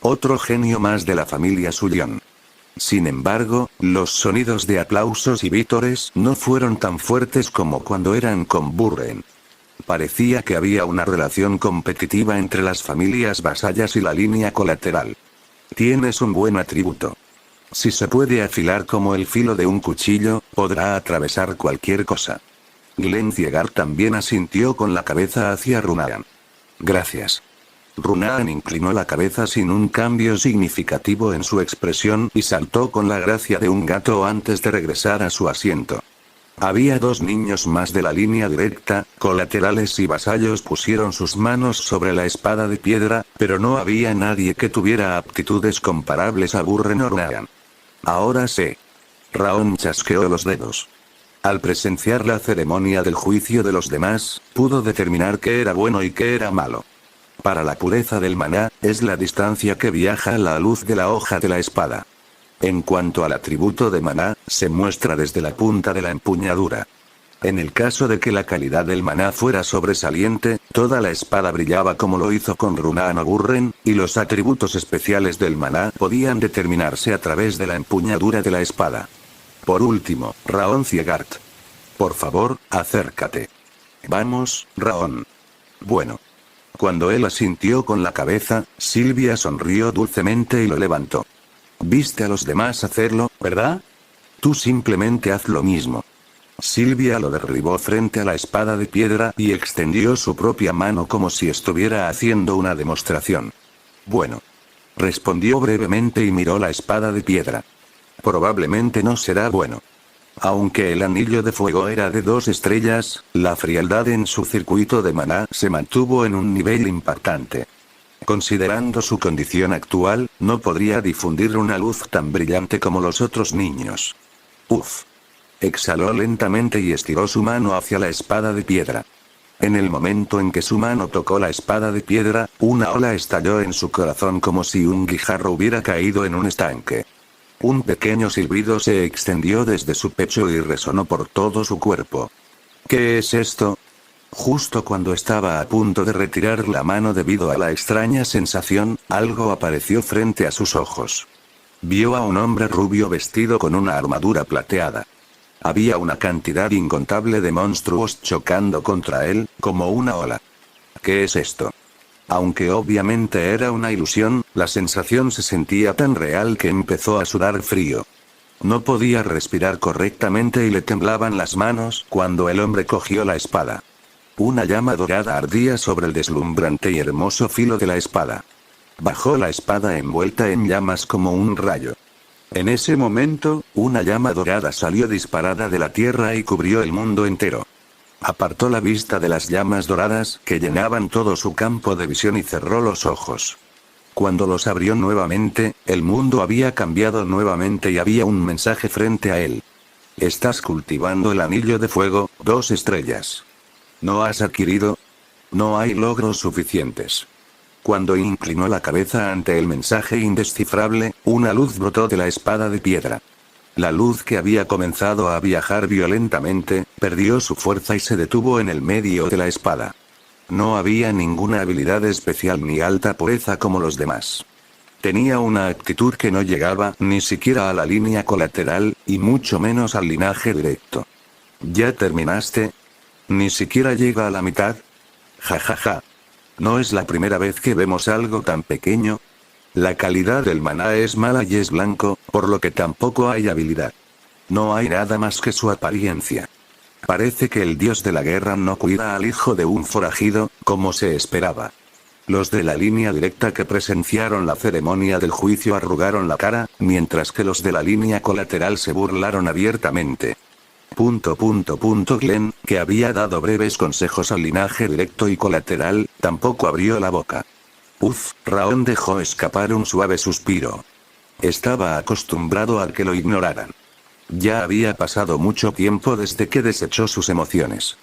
Otro genio más de la familia Sullion. Sin embargo, los sonidos de aplausos y vítores no fueron tan fuertes como cuando eran con Burren. Parecía que había una relación competitiva entre las familias vasallas y la línea colateral. Tienes un buen atributo. Si se puede afilar como el filo de un cuchillo, podrá atravesar cualquier cosa. Glenn Ciegard también asintió con la cabeza hacia Runaan. Gracias. Runaan inclinó la cabeza sin un cambio significativo en su expresión y saltó con la gracia de un gato antes de regresar a su asiento. Había dos niños más de la línea directa, colaterales y vasallos pusieron sus manos sobre la espada de piedra, pero no había nadie que tuviera aptitudes comparables a Burren o Runaan. Ahora sé. Raon chasqueó los dedos. Al presenciar la ceremonia del juicio de los demás, pudo determinar qué era bueno y qué era malo. Para la pureza del maná, es la distancia que viaja a la luz de la hoja de la espada. En cuanto al atributo de maná, se muestra desde la punta de la empuñadura. En el caso de que la calidad del maná fuera sobresaliente, toda la espada brillaba como lo hizo con Runaan o Burren, y los atributos especiales del maná podían determinarse a través de la empuñadura de la espada. Por último, Raon Ciegard. Por favor, acércate. Vamos, Raon. Bueno. Cuando él asintió con la cabeza, Sylvia sonrió dulcemente y lo levantó. Viste a los demás hacerlo, ¿verdad? Tú simplemente haz lo mismo. Sylvia lo derribó frente a la espada de piedra y extendió su propia mano como si estuviera haciendo una demostración. Bueno. Respondió brevemente y miró la espada de piedra. Probablemente no será bueno. Aunque el anillo de fuego era de 2 estrellas, la frialdad en su circuito de maná se mantuvo en un nivel impactante. Considerando su condición actual, no podría difundir una luz tan brillante como los otros niños. Uf. Exhaló lentamente y estiró su mano hacia la espada de piedra. En el momento en que su mano tocó la espada de piedra, una ola estalló en su corazón como si un guijarro hubiera caído en un estanque. Un pequeño silbido se extendió desde su pecho y resonó por todo su cuerpo. ¿Qué es esto? Justo cuando estaba a punto de retirar la mano debido a la extraña sensación, algo apareció frente a sus ojos. Vio a un hombre rubio vestido con una armadura plateada. Había una cantidad incontable de monstruos chocando contra él, como una ola. ¿Qué es esto? Aunque obviamente era una ilusión, la sensación se sentía tan real que empezó a sudar frío. No podía respirar correctamente y le temblaban las manos cuando el hombre cogió la espada. Una llama dorada ardía sobre el deslumbrante y hermoso filo de la espada. Bajó la espada envuelta en llamas como un rayo. En ese momento, una llama dorada salió disparada de la tierra y cubrió el mundo entero. Apartó la vista de las llamas doradas que llenaban todo su campo de visión y cerró los ojos. Cuando los abrió nuevamente, el mundo había cambiado nuevamente y había un mensaje frente a él. Estás cultivando el anillo de fuego, 2 estrellas. ¿No has adquirido? No hay logros suficientes. Cuando inclinó la cabeza ante el mensaje indescifrable, una luz brotó de la espada de piedra. La luz que había comenzado a viajar violentamente, perdió su fuerza y se detuvo en el medio de la espada. No había ninguna habilidad especial ni alta pureza como los demás. Tenía una actitud que no llegaba ni siquiera a la línea colateral, y mucho menos al linaje directo. ¿Ya terminaste? ¿Ni siquiera llega a la mitad? Ja ja ja. ¿No es la primera vez que vemos algo tan pequeño? La calidad del maná es mala y es blanco, por lo que tampoco hay habilidad. No hay nada más que su apariencia. Parece que el dios de la guerra no cuida al hijo de un forajido, como se esperaba. Los de la línea directa que presenciaron la ceremonia del juicio arrugaron la cara, mientras que los de la línea colateral se burlaron abiertamente. Glenn, que había dado breves consejos al linaje directo y colateral, tampoco abrió la boca. Raon dejó escapar un suave suspiro. Estaba acostumbrado a que lo ignoraran. Ya había pasado mucho tiempo desde que desechó sus emociones.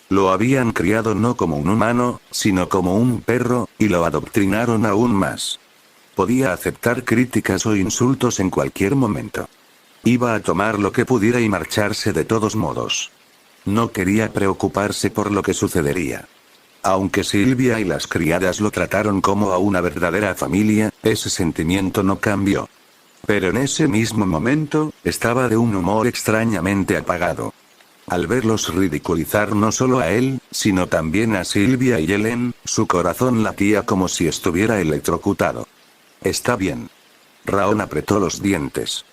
Lo habían criado no como un humano, sino como un perro, y lo adoctrinaron aún más. Podía aceptar críticas o insultos en cualquier momento. Iba a tomar lo que pudiera y marcharse de todos modos. No quería preocuparse por lo que sucedería. Aunque Silvia y las criadas lo trataron como a una verdadera familia, ese sentimiento no cambió. Pero en ese mismo momento, estaba de un humor extrañamente apagado. Al verlos ridiculizar no solo a él, sino también a Silvia y Helen, su corazón latía como si estuviera electrocutado. Está bien. Raon apretó los dientes.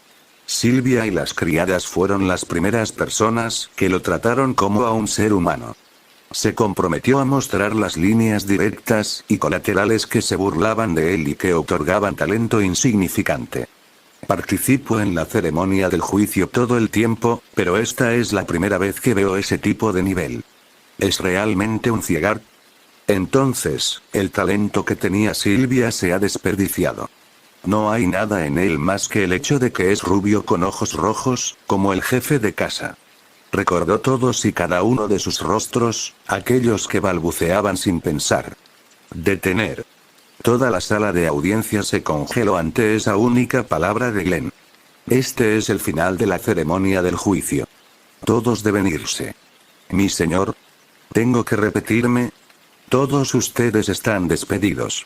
Silvia y las criadas fueron las primeras personas que lo trataron como a un ser humano. Se comprometió a mostrar las líneas directas y colaterales que se burlaban de él y que otorgaban talento insignificante. Participo en la ceremonia del juicio todo el tiempo, pero esta es la primera vez que veo ese tipo de nivel. ¿Es realmente un Ciegar? Entonces, el talento que tenía Silvia se ha desperdiciado. No hay nada en él más que el hecho de que es rubio con ojos rojos, como el jefe de casa. Recordó todos y cada uno de sus rostros, aquellos que balbuceaban sin pensar. Detener. Toda la sala de audiencias se congeló ante esa única palabra de Glenn. Este es el final de la ceremonia del juicio. Todos deben irse. Mi señor. ¿Tengo que repetirme? Todos ustedes están despedidos.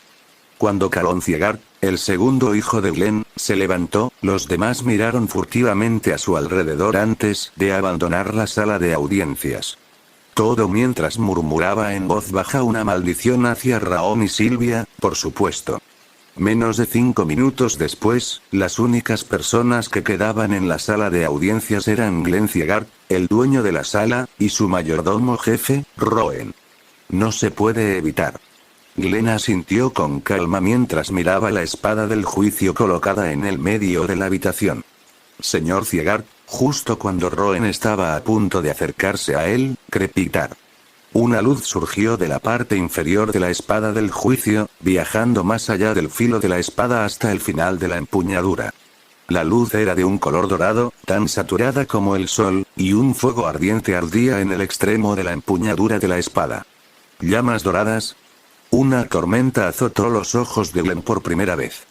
Cuando Calon Ciegar, el segundo hijo de Glenn, se levantó, los demás miraron furtivamente a su alrededor antes de abandonar la sala de audiencias. Todo mientras murmuraba en voz baja una maldición hacia Raon y Silvia, por supuesto. Menos de 5 minutos después, las únicas personas que quedaban en la sala de audiencias eran Glenn Ciegar, el dueño de la sala, y su mayordomo jefe, Roen. No se puede evitar. Glenn asintió con calma mientras miraba la espada del juicio colocada en el medio de la habitación. Señor Ciegar, justo cuando Roen estaba a punto de acercarse a él, crepitar. Una luz surgió de la parte inferior de la espada del juicio, viajando más allá del filo de la espada hasta el final de la empuñadura. La luz era de un color dorado, tan saturada como el sol, y un fuego ardiente ardía en el extremo de la empuñadura de la espada. ¿Llamas doradas? Una tormenta azotó los ojos de Glenn por primera vez.